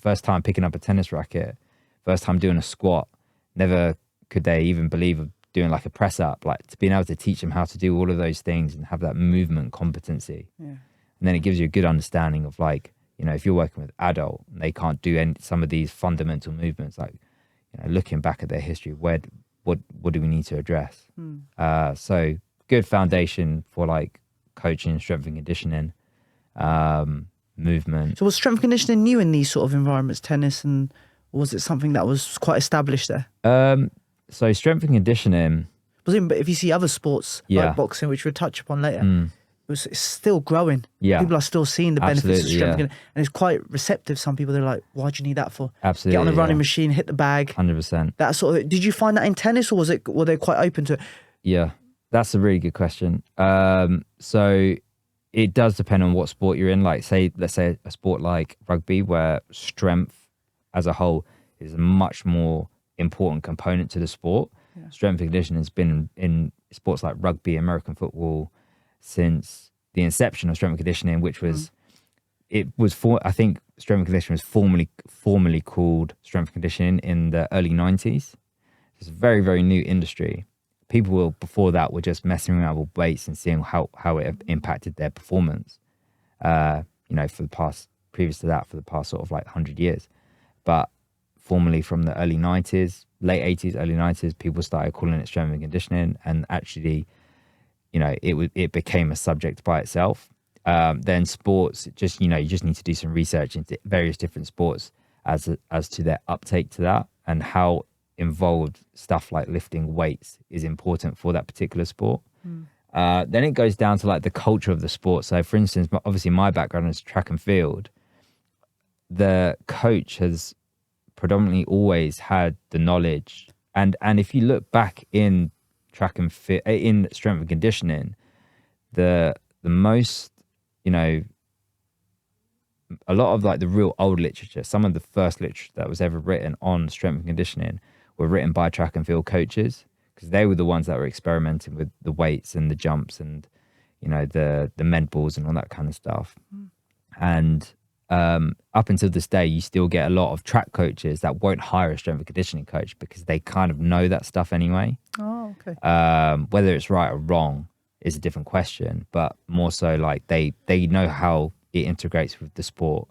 first time picking up a tennis racket, first time doing a squat, never could they even believe of doing like a press up, like to being able to teach them how to do all of those things and have that movement competency. Yeah. And then it gives you a good understanding of like, if you're working with adult and they can't do some of these fundamental movements, like, looking back at their history, what do we need to address? So good foundation for like coaching, strength and conditioning, movement. So was strength and conditioning new in these sort of environments, tennis, and was it something that was quite established there? So strength and conditioning. But if you see other sports like boxing, which we'll touch upon later, it's still growing. Yeah. People are still seeing the benefits of Absolutely, strength and conditioning, and it's quite receptive. Some people, they're like, why do you need that for? Absolutely. Get on a running machine, hit the bag. 100%. That sort of. Did you find that in tennis, or were they quite open to it? Yeah, that's a really good question. So it does depend on what sport you're in. Like, let's say a sport like rugby, where strength as a whole is a much more important component to the sport. Yeah. Strength and conditioning has been in sports like rugby, American football, since the inception of strength and conditioning, which was, I think strength and conditioning was formally called strength and conditioning in the early 90s. It's a very, very new industry. People before that were just messing around with weights and seeing how it impacted their performance, previous to that, for the past sort of like 100 years. But formally from the early 90s, late 80s, early 90s, people started calling it strength and conditioning, and actually, it became a subject by itself. Then sports, you just need to do some research into various different sports as to their uptake to that, and how involved stuff like lifting weights is important for that particular sport. Then it goes down to like the culture of the sport. So for instance, obviously my background is track and field. The coach has predominantly always had the knowledge, and if you look back in track and fit, in strength and conditioning, the most, a lot of like the real old literature, some of the first literature that was ever written on strength and conditioning were written by track and field coaches, because they were the ones that were experimenting with the weights and the jumps and the med balls and all that kind of stuff. And up until this day, you still get a lot of track coaches that won't hire a strength and conditioning coach because they kind of know that stuff anyway. Oh, okay. Whether it's right or wrong is a different question, but more so like they know how it integrates with the sport.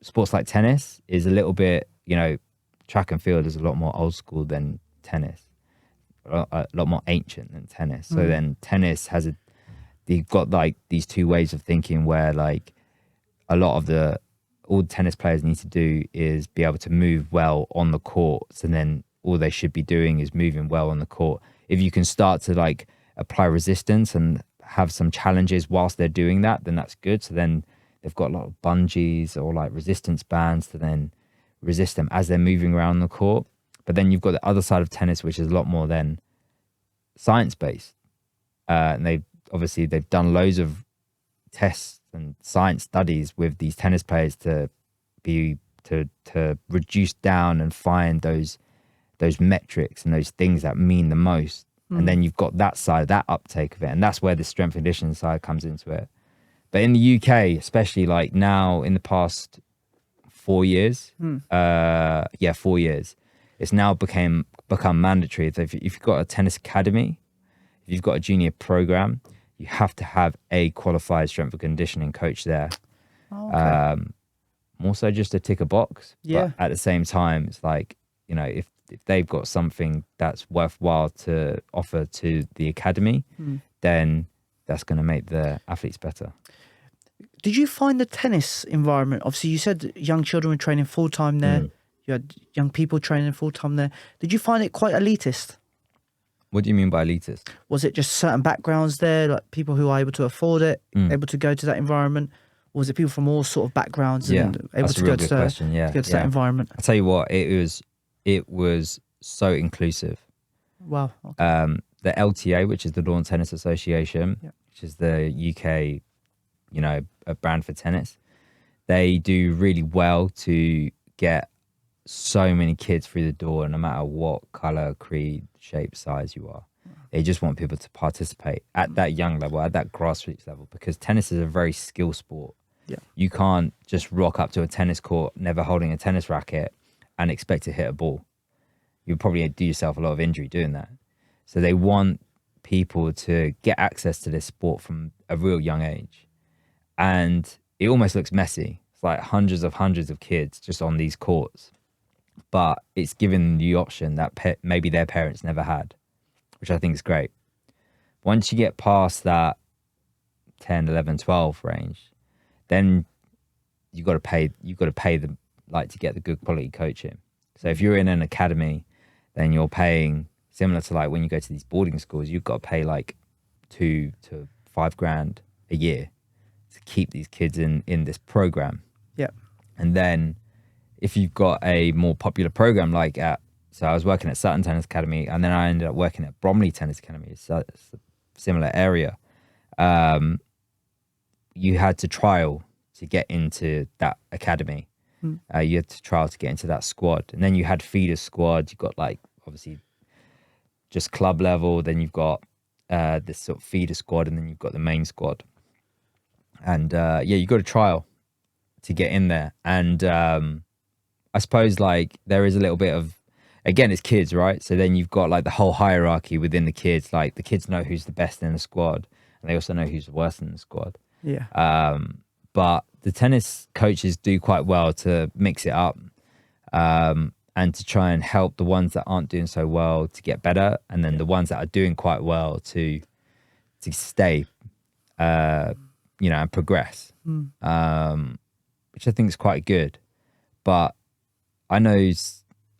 Sports like tennis is a little bit, track and field is a lot more old school than tennis, a lot more ancient than tennis. So then tennis you've got like these two ways of thinking where like all tennis players need to do is be able to move well on the courts, and then all they should be doing is moving well on the court. If you can start to like apply resistance and have some challenges whilst they're doing that, then that's good. So then they've got a lot of bungees or like resistance bands to then resist them as they're moving around the court. But then you've got the other side of tennis, which is a lot more then science-based. And they've done loads of tests and science studies with these tennis players to reduce down and find those metrics and those things that mean the most. And then you've got that side, that uptake of it, and that's where the strength and conditioning side comes into it. But in the UK, especially like now in the past 4 years, 4 years, it's now become mandatory. So if you've got a tennis academy, if you've got a junior program, you have to have a qualified strength and conditioning coach there. Oh, okay. More so just to tick a box. Yeah. But at the same time, it's like, if they've got something that's worthwhile to offer to the academy, then that's going to make the athletes better. Did you find the tennis environment, obviously you said young children were training full-time there, you had young people training full-time there. Did you find it quite elitist? What do you mean by elitist? Was it just certain backgrounds there, like people who are able to afford it, able to go to that environment? Or was it people from all sort of backgrounds and able to go to that environment? I'll tell you what, it was so inclusive. Wow. Okay. The LTA, which is the Lawn Tennis Association, which is the UK, a brand for tennis, they do really well to get so many kids through the door, no matter what color, creed, shape, size you are. They just want people to participate at that young level, at that grassroots level, because tennis is a very skill sport. Yeah. You can't just rock up to a tennis court, never holding a tennis racket, and expect to hit a ball. You'll probably do yourself a lot of injury doing that. So they want people to get access to this sport from a real young age. And it almost looks messy. It's like hundreds of kids just on these courts. but it's given the option that maybe their parents never had, which I think is great. Once you get past that 10, 11, 12 range, then you got to pay them like to get the good quality coaching. So if you're in an academy, then you're paying similar to like when you go to these boarding schools, you've got to pay like $2,000 to $5,000 a year to keep these kids in this program. Yeah. And then if you've got a more popular program so I was working at Sutton Tennis Academy, and then I ended up working at Bromley Tennis Academy. So it's a similar area. You had to trial to get into that academy. You had to trial to get into that squad. And then you had feeder squad. You've got like, obviously, just club level. Then you've got this sort of feeder squad, and then you've got the main squad. And you got to trial to get in there. And I suppose like there is a little bit of, again, it's kids, right? So then you've got like the whole hierarchy within the kids. Like the kids know who's the best in the squad, and they also know who's the worst in the squad. Yeah. But the tennis coaches do quite well to mix it up, and to try and help the ones that aren't doing so well to get better, and then the ones that are doing quite well to stay, and progress, which I think is quite good. But I know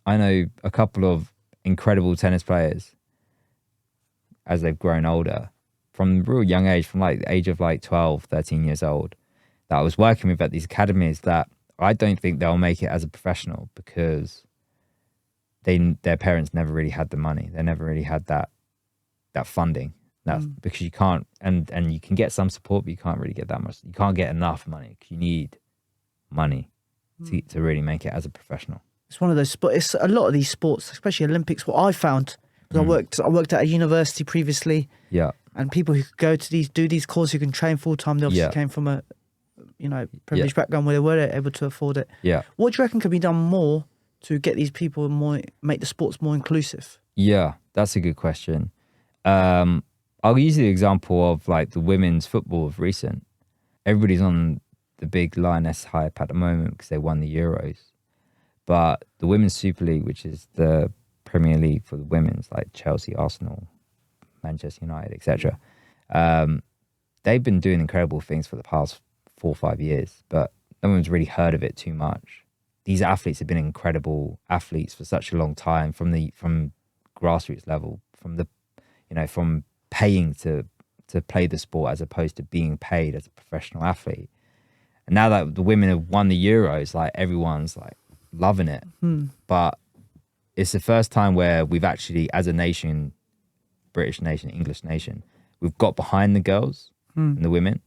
a couple of incredible tennis players as they've grown older, from real young age, from like the age of like 12, 13 years old, that I was working with at these academies, that I don't think they'll make it as a professional because their parents never really had the money. They never really had that funding. That's because you can't, and you can get some support, but you can't really get that much. You can't get enough money because you need money to really make it as a professional. It's one of those sports. It's a lot of these sports, especially Olympics. What I found, because I worked at a university previously. Yeah. And people who could go to do these courses, who can train full time, they obviously came from a, privileged background where they were able to afford it. Yeah. What do you reckon could be done more to get these people make the sports more inclusive? Yeah, that's a good question. I'll use the example of like the women's football of recent. Everybody's on the big Lioness hype at the moment because they won the Euros. But the Women's Super League, which is the Premier League for the women's, like Chelsea, Arsenal, Manchester United, etc., they've been doing incredible things for the past 4 or 5 years, but no one's really heard of it too much. These athletes have been incredible athletes for such a long time, from grassroots level, from paying to play the sport as opposed to being paid as a professional athlete. And now that the women have won the Euros, like everyone's like loving it. But it's the first time where we've actually, as a nation, British nation, English nation, we've got behind the girls and the women.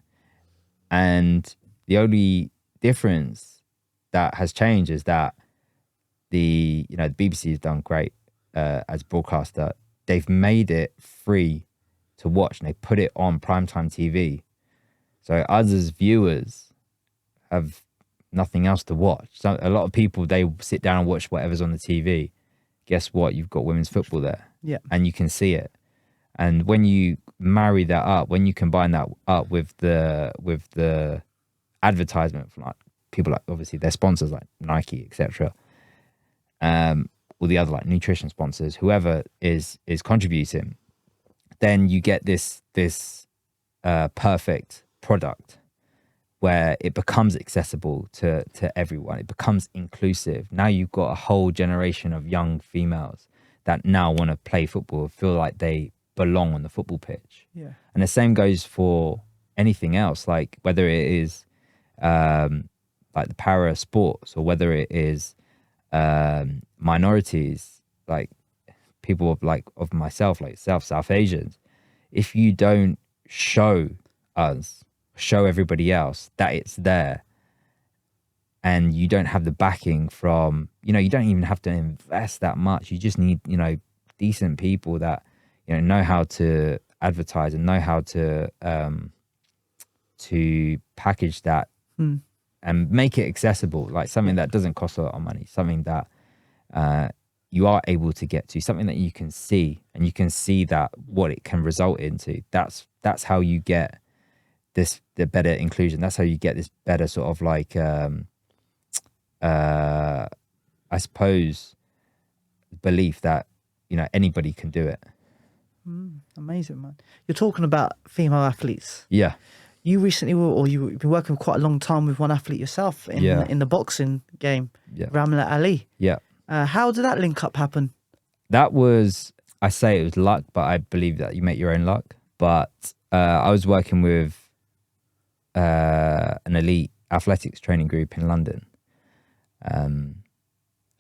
And the only difference that has changed is that the BBC has done great as a broadcaster. They've made it free to watch, and they put it on primetime TV. So us as viewers have nothing else to watch. So a lot of people, they sit down and watch whatever's on the TV. Guess what? You've got women's football there. Yeah. And you can see it. And when you marry that up, when you combine that up with the advertisement from like people, like obviously their sponsors like Nike, etc., or the other like nutrition sponsors, whoever is contributing, then you get this perfect product where it becomes accessible to everyone. It becomes inclusive. Now you've got a whole generation of young females that now want to play football, feel like they belong on the football pitch. Yeah. And the same goes for anything else, like whether it is like the para sports, or whether it is minorities, like people of myself, like South Asians. If you don't show everybody else that it's there, and you don't have the backing from, you don't even have to invest that much. You just need, decent people that, know how to advertise and know how to package that and make it accessible, like something that doesn't cost a lot of money, something that you are able to get to, something that you can see, and you can see that what it can result into. That's how you get the better inclusion. That's how you get this better sort of like I I suppose, belief that, anybody can do it. Amazing, man. You're talking about female athletes. Yeah. You recently you've been working for quite a long time with one athlete yourself in the boxing game, Ramla Ali. Yeah. How did that link up happen? That was, I say it was luck, but I believe that you make your own luck. But I was working with an elite athletics training group in London. A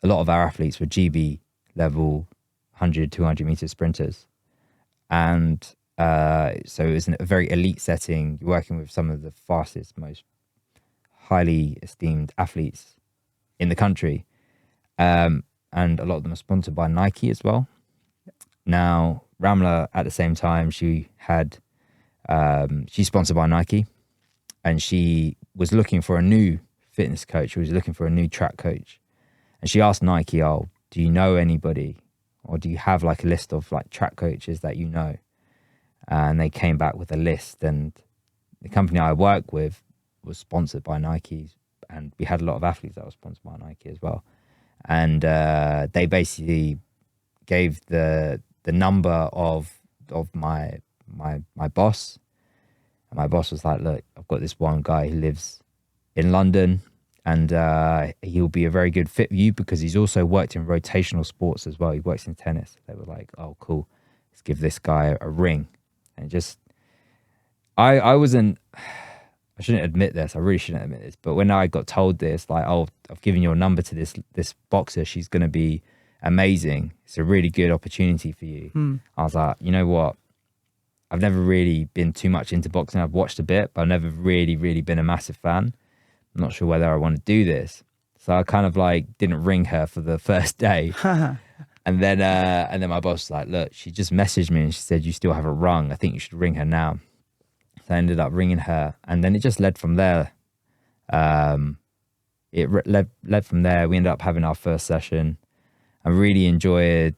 lot of our athletes were GB level 100, 200 meter sprinters. And so it was a very elite setting. You're working with some of the fastest, most highly esteemed athletes in the country. And a lot of them are sponsored by Nike as well. Now, Ramla, at the same time, she's sponsored by Nike, and she was looking for a new fitness coach. She was looking for a new track coach. And she asked Nike, "Oh, do you know anybody? Or do you have like a list of like track coaches that you know?" And they came back with a list, and the company I work with was sponsored by Nike, and we had a lot of athletes that were sponsored by Nike as well. And they basically gave the number of my boss, and my boss was like, "Look, I've got this one guy who lives in London, and he'll be a very good fit for you because he's also worked in rotational sports as well. He works in tennis." They were like, "Oh, cool, let's give this guy a ring." And just, I shouldn't admit this. I really shouldn't admit this. But when I got told this, like, "Oh, I've given your number to this boxer. She's going to be amazing. It's a really good opportunity for you." I was like, you know what? I've never really been too much into boxing. I've watched a bit, but I've never really, really been a massive fan. I'm not sure whether I want to do this. So I kind of like didn't ring her for the first day. And then my boss was like, "Look, she just messaged me and she said, you still haven't rung. I think you should ring her now." So I ended up ringing her, and then it just led from there. Led from there. We ended up having our first session. I really enjoyed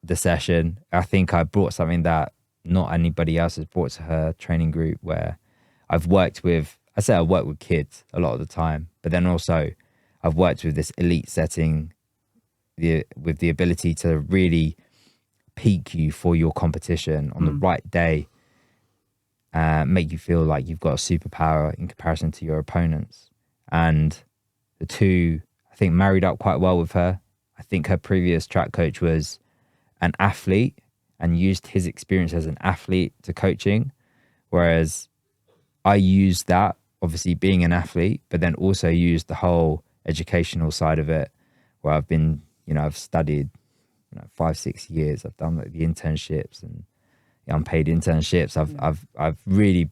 the session. I think I brought something that not anybody else has brought to her training group, where I've worked with, I work with kids a lot of the time, but then also I've worked with this elite setting, with the ability to really peak you for your competition on the right day, make you feel like you've got a superpower in comparison to your opponents. And the two, I think, married up quite well with her. I think her previous track coach was an athlete and used his experience as an athlete to coaching, whereas I used that, obviously being an athlete, but then also used the whole educational side of it, where I've been, I've studied 5-6 years. I've done like the internships and the unpaid internships. I've really,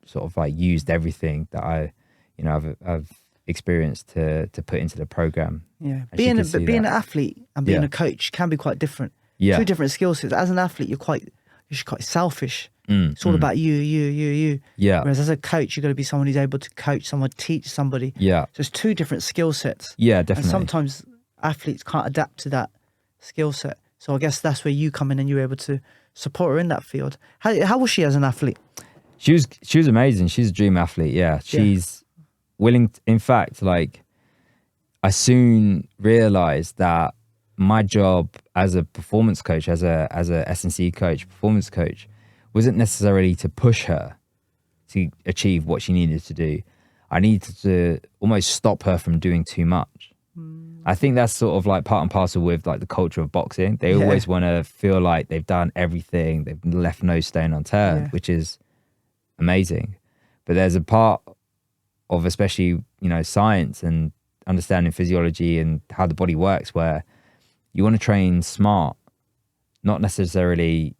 sort of like used everything that I've experienced to put into the program. Yeah, being an athlete and being a coach can be quite different. Yeah, two different skill sets. As an athlete, you're quite selfish. It's all about you. Yeah. Whereas as a coach, you've got to be someone who's able to coach someone, teach somebody. Yeah. So it's two different skill sets. Yeah, definitely. And sometimes athletes can't adapt to that skill set. So I guess that's where you come in and you're able to support her in that field. How was she as an athlete? She was amazing. She's a dream athlete. Yeah. She's willing to, in fact, like, I soon realized that my job as a performance coach, as a S&C coach, performance coach, wasn't necessarily to push her to achieve what she needed to do. I needed to almost stop her from doing too much. I think that's sort of like part and parcel with like the culture of boxing. They always want to feel like they've done everything, they've left no stone unturned, which is amazing. But there's a part of, especially, science and understanding physiology and how the body works, where you want to train smart, not necessarily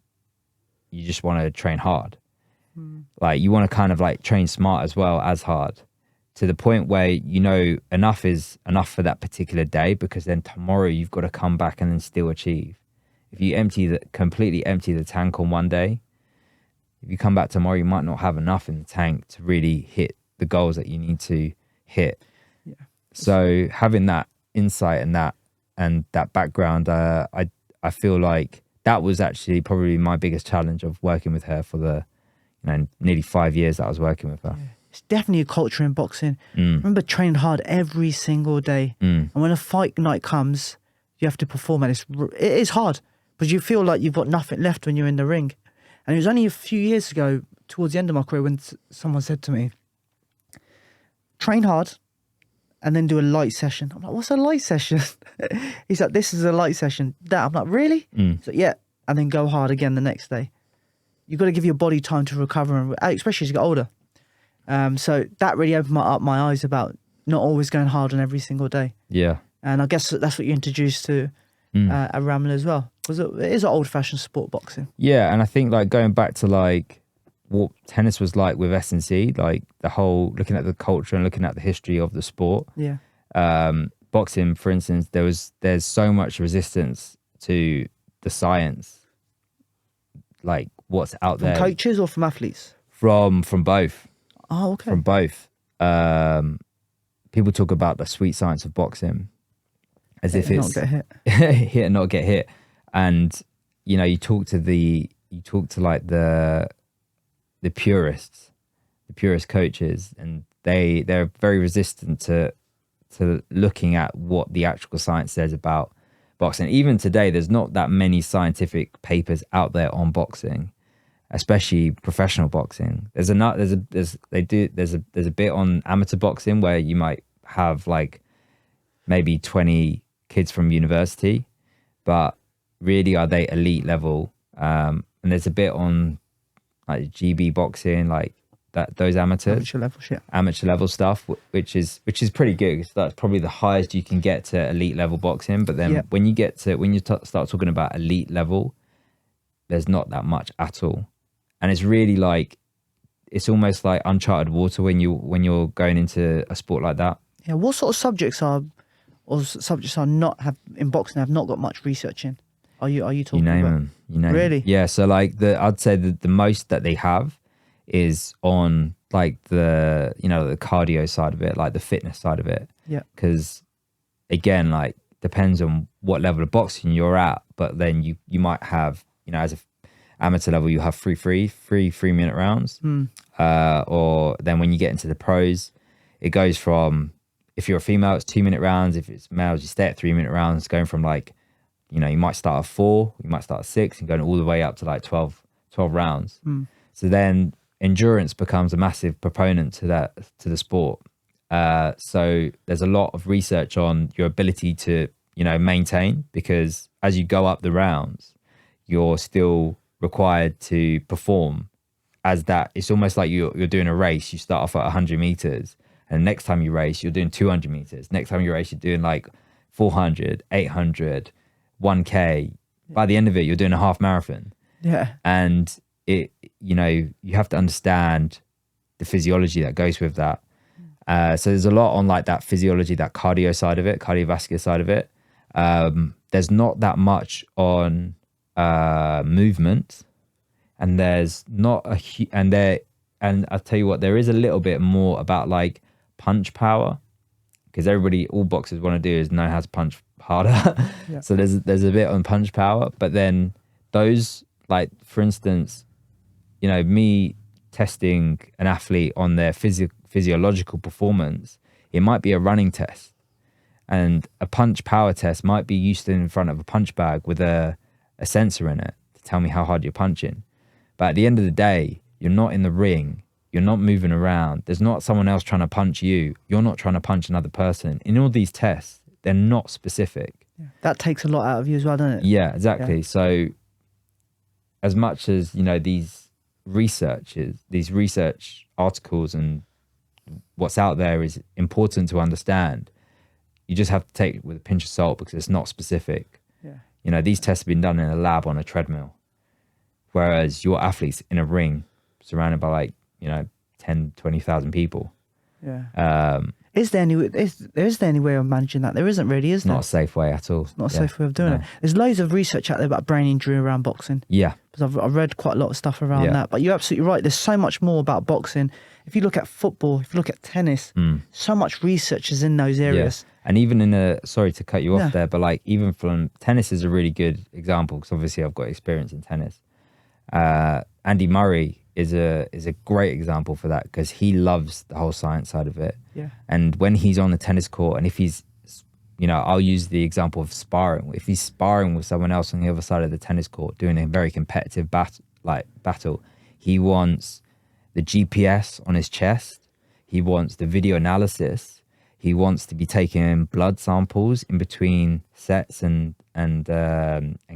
you just want to train hard. Like, you want to kind of like train smart as well as hard, to the point where enough is enough for that particular day, because then tomorrow you've got to come back and then still achieve. If you completely empty the tank on one day, if you come back tomorrow, you might not have enough in the tank to really hit the goals that you need to hit. Yeah. So having that insight and that background, I feel like that was actually probably my biggest challenge of working with her for the nearly 5 years that I was working with her. It's definitely a culture in boxing. I remember training hard every single day. And when a fight night comes, you have to perform, and it is hard, but you feel like you've got nothing left when you're in the ring. And it was only a few years ago, towards the end of my career, when someone said to me, train hard and then do a light session. I'm like, what's a light session? He's like, this is a light session. I'm like, really? He's like, yeah. And then go hard again the next day. You've got to give your body time to recover, and especially as you get older. So that really opened up my eyes about not always going hard on every single day. Yeah. And I guess that's what you introduced to at Ramla as well. Because it is an old-fashioned sport, boxing. Yeah, and I think like going back to like what tennis was like with S&C, like the whole looking at the culture and looking at the history of the sport. Yeah. Boxing, for instance, there's so much resistance to the science, like what's out there. From coaches or from athletes? From both. Oh, okay. From both. People talk about the sweet science of boxing as if it's not get hit. hit and not get hit. And you know, you talk to like the purists, the purist coaches, and they're very resistant to looking at what the actual science says about boxing. Even today, there's not that many scientific papers out there on boxing, especially professional boxing. There's a bit on amateur boxing where you might have like maybe 20 kids from university, but really are they elite level? And there's a bit on like GB boxing, like those amateurs, amateur level stuff, which is pretty good. That's probably the highest you can get to elite level boxing. But then when you start talking about elite level, there's not that much at all. And it's really like, it's almost like uncharted water when you're going into a sport like that. Yeah. What sort of subjects are not have in boxing have not got much research in? Are you talking you name about? them? You name really? Them. Yeah. So like I'd say the most that they have is on like the cardio side of it, like the fitness side of it. Yeah. Because again, like depends on what level of boxing you're at, but then you might have, as a amateur level, you have 3-minute rounds. Or then when you get into the pros, it goes from, if you're a female, it's 2-minute rounds. If it's males, you stay at 3-minute rounds, going from like, you might start at 4, you might start at 6, and going all the way up to like 12 rounds. So then endurance becomes a massive proponent to the sport. So there's a lot of research on your ability to, maintain, because as you go up the rounds, you're still required to perform as that. It's almost like you're doing a race. You start off at 100 meters, and next time you race, you're doing 200 meters. Next time you race, you're doing like 400, 800, 1K. By the end of it, you're doing a half marathon. Yeah. And it, you have to understand the physiology that goes with that. So there's a lot on like that physiology, that cardio side of it, cardiovascular side of it. There's not that much on movement, and there's not and I'll tell you what, there is a little bit more about like punch power, because all boxers want to do is know how to punch harder. Yeah. So there's a bit on punch power, but then those, like for instance, me testing an athlete on their physiological performance, it might be a running test, and a punch power test might be used in front of a punch bag with a sensor in it to tell me how hard you're punching. But at the end of the day, you're not in the ring, you're not moving around, there's not someone else trying to punch you, you're not trying to punch another person. In all these tests, they're not specific. Yeah. That takes a lot out of you as well, doesn't it? Yeah, exactly. Yeah. So as much as these research articles and what's out there is important to understand, you just have to take it with a pinch of salt, because it's not specific. Yeah. These tests have been done in a lab on a treadmill, whereas your athlete's in a ring surrounded by like 10, 20,000 people. Yeah. Is there any way of managing that? There isn't really, is there? Not a safe way at all. It's not a safe way of doing it. There's loads of research out there about brain injury around boxing. Yeah. Because I've read quite a lot of stuff around that. But you're absolutely right. There's so much more about boxing. If you look at football, if you look at tennis, so much research is in those areas. Yeah. And even sorry to cut you off there, but like even from tennis is a really good example, because obviously I've got experience in tennis. Andy Murray is a great example for that, because he loves the whole science side of it. Yeah. And when he's on the tennis court, and if he's, I'll use the example of sparring. If he's sparring with someone else on the other side of the tennis court, doing a very competitive battle, he wants the GPS on his chest. He wants the video analysis. He wants to be taking blood samples in between sets and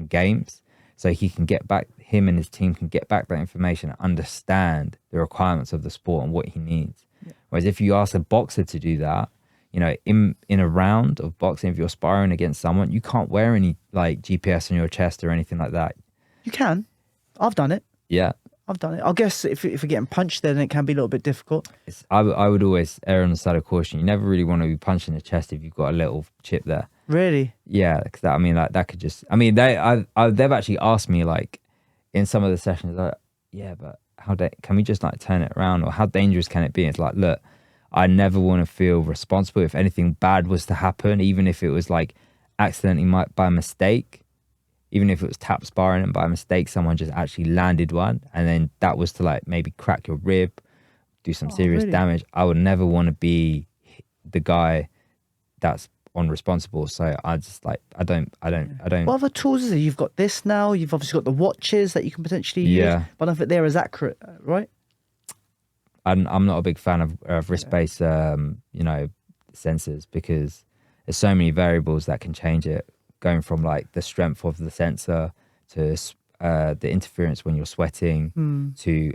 games, so him and his team can get back that information and understand the requirements of the sport and what he needs. Yeah. Whereas if you ask a boxer to do that, in a round of boxing, if you're sparring against someone, you can't wear any like GPS on your chest or anything like that. You can. I've done it. Yeah. I've done it. I guess if you're getting punched, then it can be a little bit difficult. I would always err on the side of caution. You never really want to be punched in the chest if you've got a little chip there. Really? Yeah, because that could just. I mean, they've actually asked me like in some of the sessions, like, yeah, but can we just like turn it around, or how dangerous can it be? It's like, look, I never want to feel responsible if anything bad was to happen, even if it was like accidentally by mistake. Even if it was tap sparring and by mistake someone just actually landed one, and then that was to like maybe crack your rib, do some serious damage, I would never want to be the guy that's unresponsible. So I just like, I don't. What other tools is there? You've got this now. You've obviously got the watches that you can potentially use, but I don't think they're as accurate, right? I'm not a big fan of wrist-based, sensors, because there's so many variables that can change it. Going from like the strength of the sensor to the interference when you're sweating to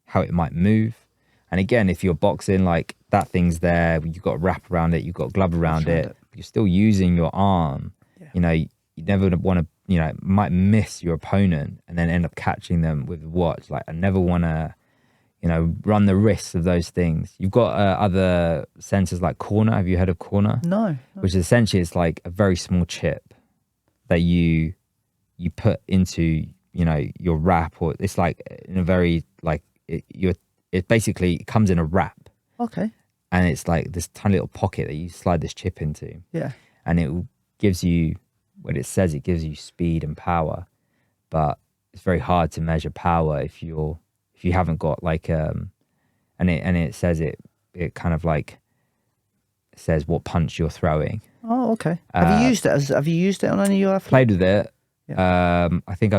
how it might move. And again, if you're boxing, like that thing's there, you've got a wrap around it, you've got a glove around it, you're still using your arm. Yeah. You never want to, might miss your opponent and then end up catching them with a watch. Like I never want to, run the risks of those things. You've got other sensors like Corner. Have you heard of Corner? No. Which essentially is like a very small chip that you put into your wrap, or it's like in a very like it basically comes in a wrap. Okay. And it's like this tiny little pocket that you slide this chip into. Yeah. And it gives you what it says. It gives you speed and power, but it's very hard to measure power if you haven't got like and it says it kind of like says what punch you're throwing. Oh, okay. Have you used it on any of your athletes? Played with it. Yeah. I think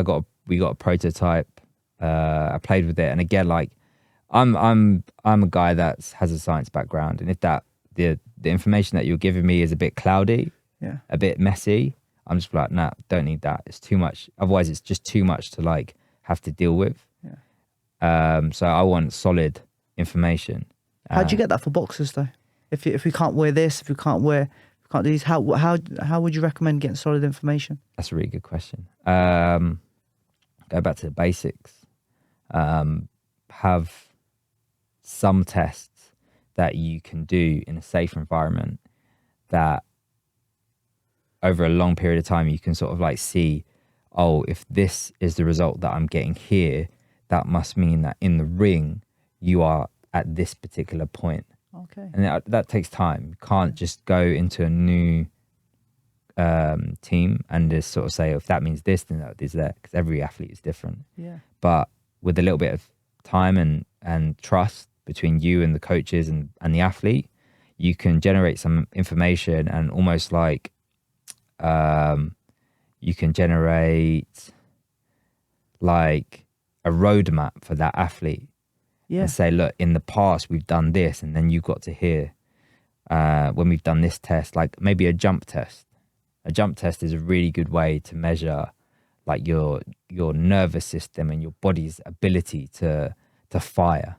we got a prototype. I played with it, and again, like I'm a guy that has a science background, and if the information that you're giving me is a bit cloudy, a bit messy, I'm just like, nah, don't need that. It's too much. Otherwise, it's just too much to like have to deal with. Yeah. So I want solid information. How'd you get that for boxers though? If we can't wear this, if we can't do these, how would you recommend getting solid information? That's a really good question. Go back to the basics. Have some tests that you can do in a safe environment that over a long period of time you can sort of like see, oh, if this is the result that I'm getting here, that must mean that in the ring you are at this particular point. Okay. And that takes time. You can't just go into a new team and just sort of say, oh, if that means this, then that is that, because every athlete is different. Yeah. But with a little bit of time and trust between you and the coaches and the athlete, you can generate some information and almost like you can generate like a roadmap for that athlete. Yeah. And say, look, in the past we've done this, and then you got to hear when we've done this test, like maybe a jump test. A jump test is a really good way to measure like your nervous system and your body's ability to fire.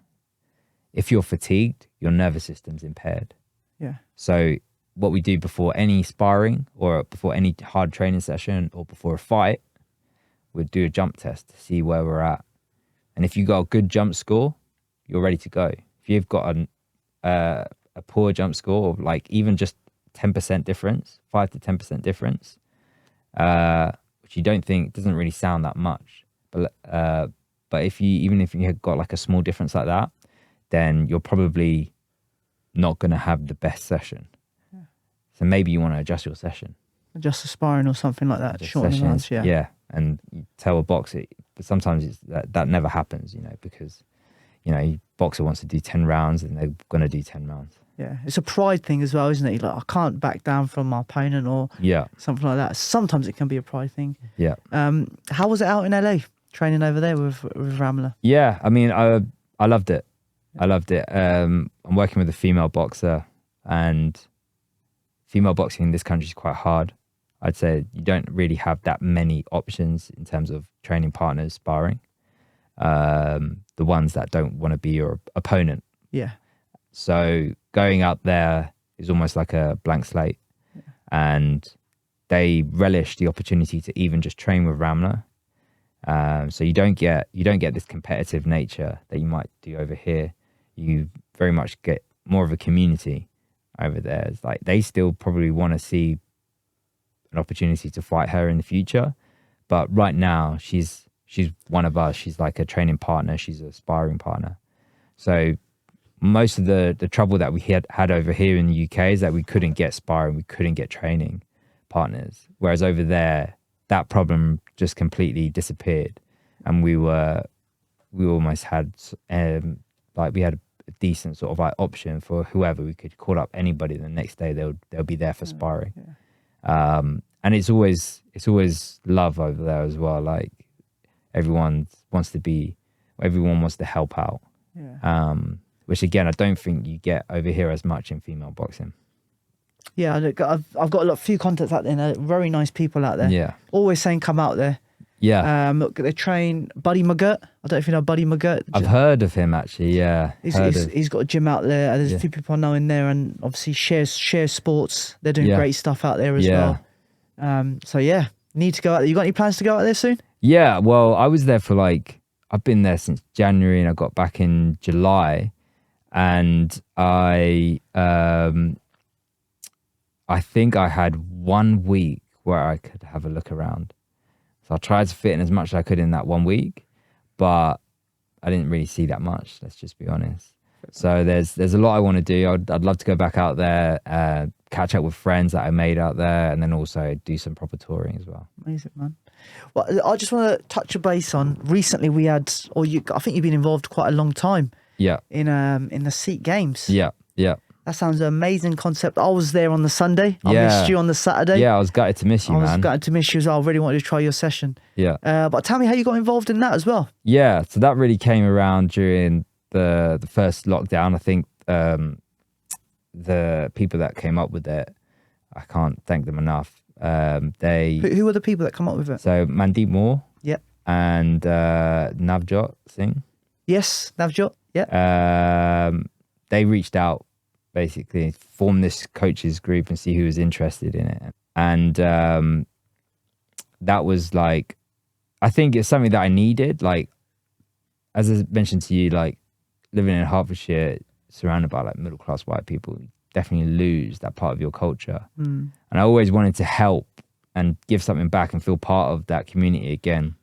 If you're fatigued, your nervous system's impaired. Yeah. So what we do before any sparring or before any hard training session or before a fight, we'd do a jump test to see where we're at. And if you got a good jump score, you're ready to go. If you've got a poor jump score, or like even just 10% difference, 5 to 10% difference, which you don't think doesn't really sound that much, but if you have got like a small difference like that, then you're probably not going to have the best session. Yeah. So maybe you want to adjust your session, adjust the sparring or something like that. Shorten the rounds, and you tell a boxer, but sometimes that never happens, because boxer wants to do 10 rounds and they're going to do 10 rounds. Yeah, it's a pride thing as well, isn't it? Like, I can't back down from my opponent or something like that. Sometimes it can be a pride thing. Yeah. How was it out in LA training over there with Ramla? Yeah, I mean, I loved it. I loved it. I'm working with a female boxer, and female boxing in this country is quite hard. I'd say you don't really have that many options in terms of training partners, sparring. The ones that don't want to be your opponent. Yeah. So going out there is almost like a blank slate, and they relish the opportunity to even just train with Ramla. So you don't get this competitive nature that you might do over here. You very much get more of a community over there. It's like they still probably want to see an opportunity to fight her in the future, but right now she's one of us. She's like a training partner. She's a sparring partner. So most of the trouble that we had over here in the UK is that we couldn't get sparring, we couldn't get training partners. Whereas over there, that problem just completely disappeared, and we almost had we had a decent sort of like option for whoever. We could call up anybody the next day. They'll be there for sparring. And it's always love over there as well. Like everyone wants to help out. Which again, I don't think you get over here as much in female boxing. Yeah, I've got a few contacts out there. And very nice people out there. Yeah, always saying come out there. Yeah. Look, they train Buddy McGirt. I don't know if you know Buddy McGirt. I've heard of him actually. Yeah, he's got a gym out there. There's a few people I know in there, and obviously share sports. They're doing great stuff out there as well. So yeah, need to go out there. You got any plans to go out there soon? Yeah, well, I was there for I've been there since January, and I got back in July, and I think I had 1 week where I could have a look around. So I tried to fit in as much as I could in that 1 week, but I didn't really see that much. Let's just be honest. So there's a lot I want to do. I'd love to go back out there, catch up with friends that I made out there, and then also do some proper touring as well. Amazing, man. Well, I just want to touch a base on recently we had, I think you've been involved quite a long time. Yeah. In the Sikh Games. Yeah. That sounds an amazing concept. I was there on the Sunday. I missed you on the Saturday. Yeah, I was gutted to miss you, man. I was gutted to miss you as well. I really wanted to try your session. Yeah. But tell me how you got involved in that as well. Yeah, so that really came around during the first lockdown. I think the people that came up with it, I can't thank them enough. Who were the people that come up with it? So Mandeep Moore. Yeah. And Navjot Singh. Yes, Navjot. Yeah. They reached out, basically form this coaches group and see who was interested in it. And that was I think it's something that I needed. As I mentioned to you, living in Hertfordshire, surrounded by middle-class white people, you definitely lose that part of your culture. And I always wanted to help and give something back and feel part of that community again.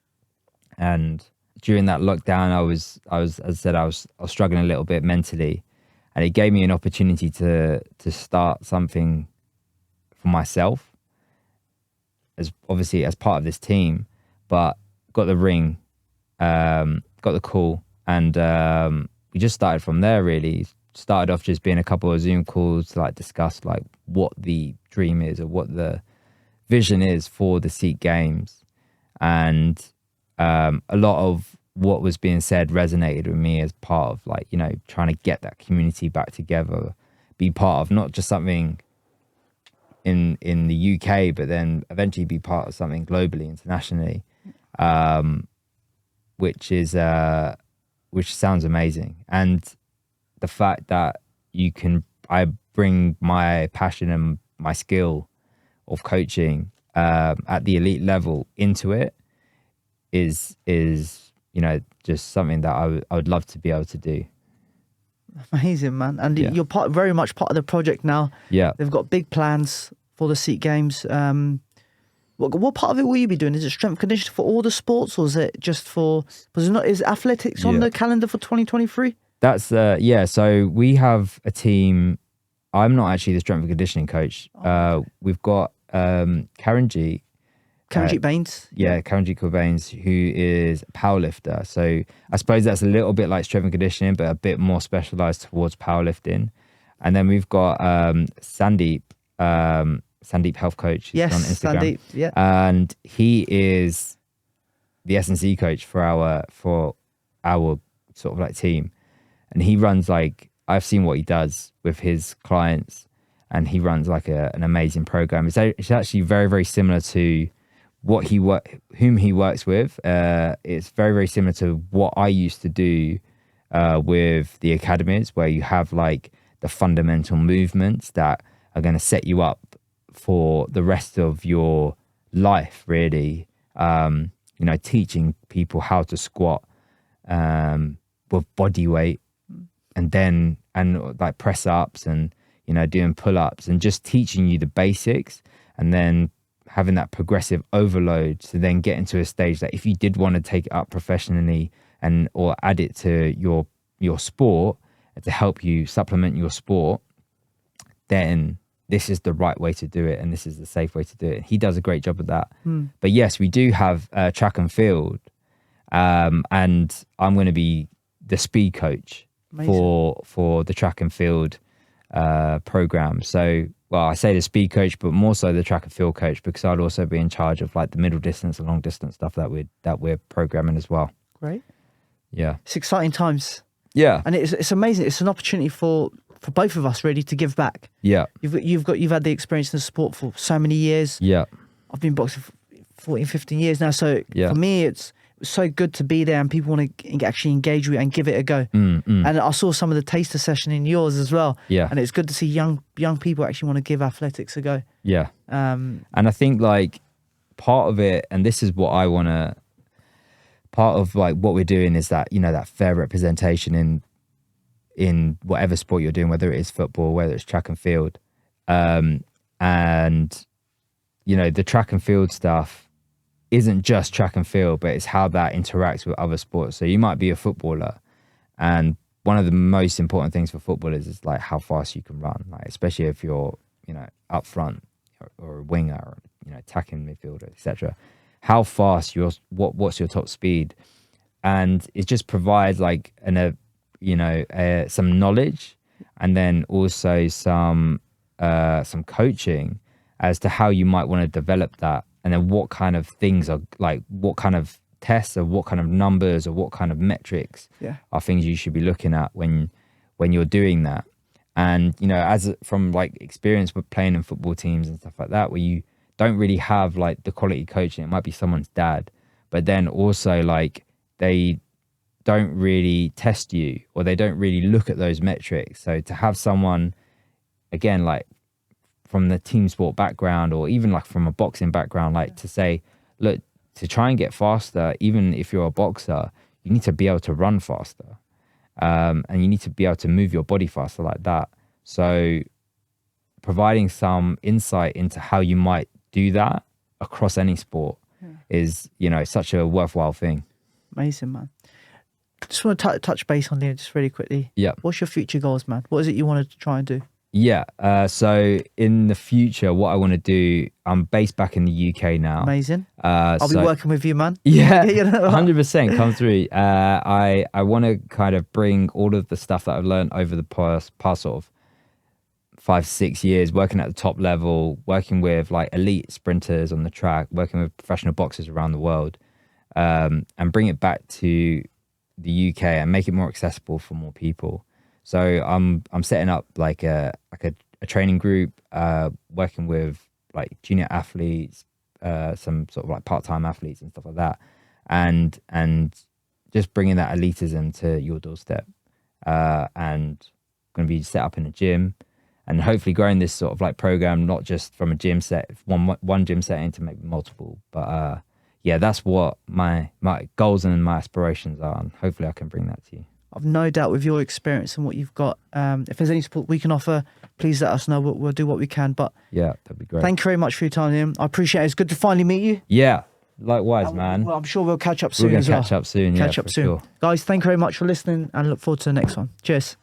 And during that lockdown, I was as I said, I was struggling a little bit mentally. And it gave me an opportunity to start something for myself, as obviously as part of this team, but got the ring, got the call, and we just started from there. Really started off just being a couple of Zoom calls to discuss what the dream is or what the vision is for the Sikh Games, and a lot of what was being said resonated with me as part of trying to get that community back together, be part of not just something in the UK, but then eventually be part of something globally, internationally, which sounds amazing. And the fact that I bring my passion and my skill of coaching at the elite level into it is just something that I would love to be able to do. Amazing, man. And you're very much part of the project now. Yeah. They've got big plans for the Sikh Games. What part of it will you be doing? Is it strength conditioning for all the sports, or is it just for... Is athletics on the calendar for 2023? That's, so we have a team. I'm not actually the strength and conditioning coach. We've got Karen G, Karanjit Baines. Yeah, Karanjit Baines, who is a powerlifter. So I suppose that's a little bit like strength and conditioning, but a bit more specialized towards powerlifting. And then we've got Sandeep Health Coach. He's on Instagram. Sandeep, yeah. And he is the S&C coach for our sort of like team. And he runs like, I've seen what he does with his clients, and he runs like an amazing program. It's actually very, very similar to whom he works with. It's very, very similar to what I used to do with the academies, where you have like the fundamental movements that are going to set you up for the rest of your life, really. Teaching people how to squat with body weight, and like press ups, and doing pull ups, and just teaching you the basics, and then having that progressive overload to then get into a stage that if you did want to take it up professionally or add it to your sport to help you supplement your sport, then this is the right way to do it, and this is the safe way to do it. He does a great job of that. But yes, we do have track and field, and I'm going to be the speed coach for the track and field program. So, well, I say the speed coach, but more so the track and field coach, because I'd also be in charge of like the middle distance and long distance stuff that we're programming as well. Great. Yeah, it's exciting times. Yeah, and it's amazing. It's an opportunity for both of us, really, to give back. Yeah, you've had the experience and the sport for so many years. Yeah, I've been boxing for 14, 15 years now. So for me, it's so good to be there, and people want to actually engage with it and give it a go. And I saw some of the taster session in yours as well. Yeah, and it's good to see young people actually want to give athletics a go. Yeah, and I think like part of it, and this is what I want to. Part of like what we're doing is that that fair representation in whatever sport you're doing, whether it is football, whether it's track and field, and the track and field stuff isn't just track and field, but it's how that interacts with other sports. So you might be a footballer, and one of the most important things for footballers is like how fast you can run, like especially if you're up front or a winger, or attacking midfielder, etc. How fast what's your top speed, and it just provides like some knowledge, and then also some coaching as to how you might want to develop that, and then what kind of things are like, what kind of tests or what kind of numbers or what kind of metrics are things you should be looking at when you're doing that. And as from like experience with playing in football teams and stuff like that, where you don't really have like the quality coaching, it might be someone's dad, but then also like they don't really test you, or they don't really look at those metrics. So to have someone, again, like from the team sport background, or even like from a boxing background, like to say, look, to try and get faster, even if you're a boxer, you need to be able to run faster, and you need to be able to move your body faster like that. So providing some insight into how you might do that across any sport is such a worthwhile thing. Amazing, man. Just want to touch base on there just really quickly. Yeah, what's your future goals, man? What is it you want to try and do? So in the future, what I want to do, I'm based back in the UK now. Amazing. I'll be working with you, man. Yeah, 100% come through. I want to kind of bring all of the stuff that I've learned over the past sort of 5-6 years, working at the top level, working with like elite sprinters on the track, working with professional boxers around the world, and bring it back to the UK and make it more accessible for more people. So I'm setting up like a training group, working with like junior athletes, some sort of like part-time athletes and stuff like that, and just bringing that elitism to your doorstep, and going to be set up in a gym. And hopefully growing this sort of like program, not just from a gym set, one gym setting to maybe multiple. But that's what my goals and my aspirations are. And hopefully I can bring that to you. I've no doubt with your experience and what you've got. If there's any support we can offer, please let us know. We'll do what we can. But yeah, that'd be great. Thank you very much for your time, Liam. I appreciate it. It's good to finally meet you. Yeah, likewise, man. Well, I'm sure we'll catch up soon We're as well. Catch up soon. Catch up soon. Sure. Guys, thank you very much for listening, and look forward to the next one. Cheers.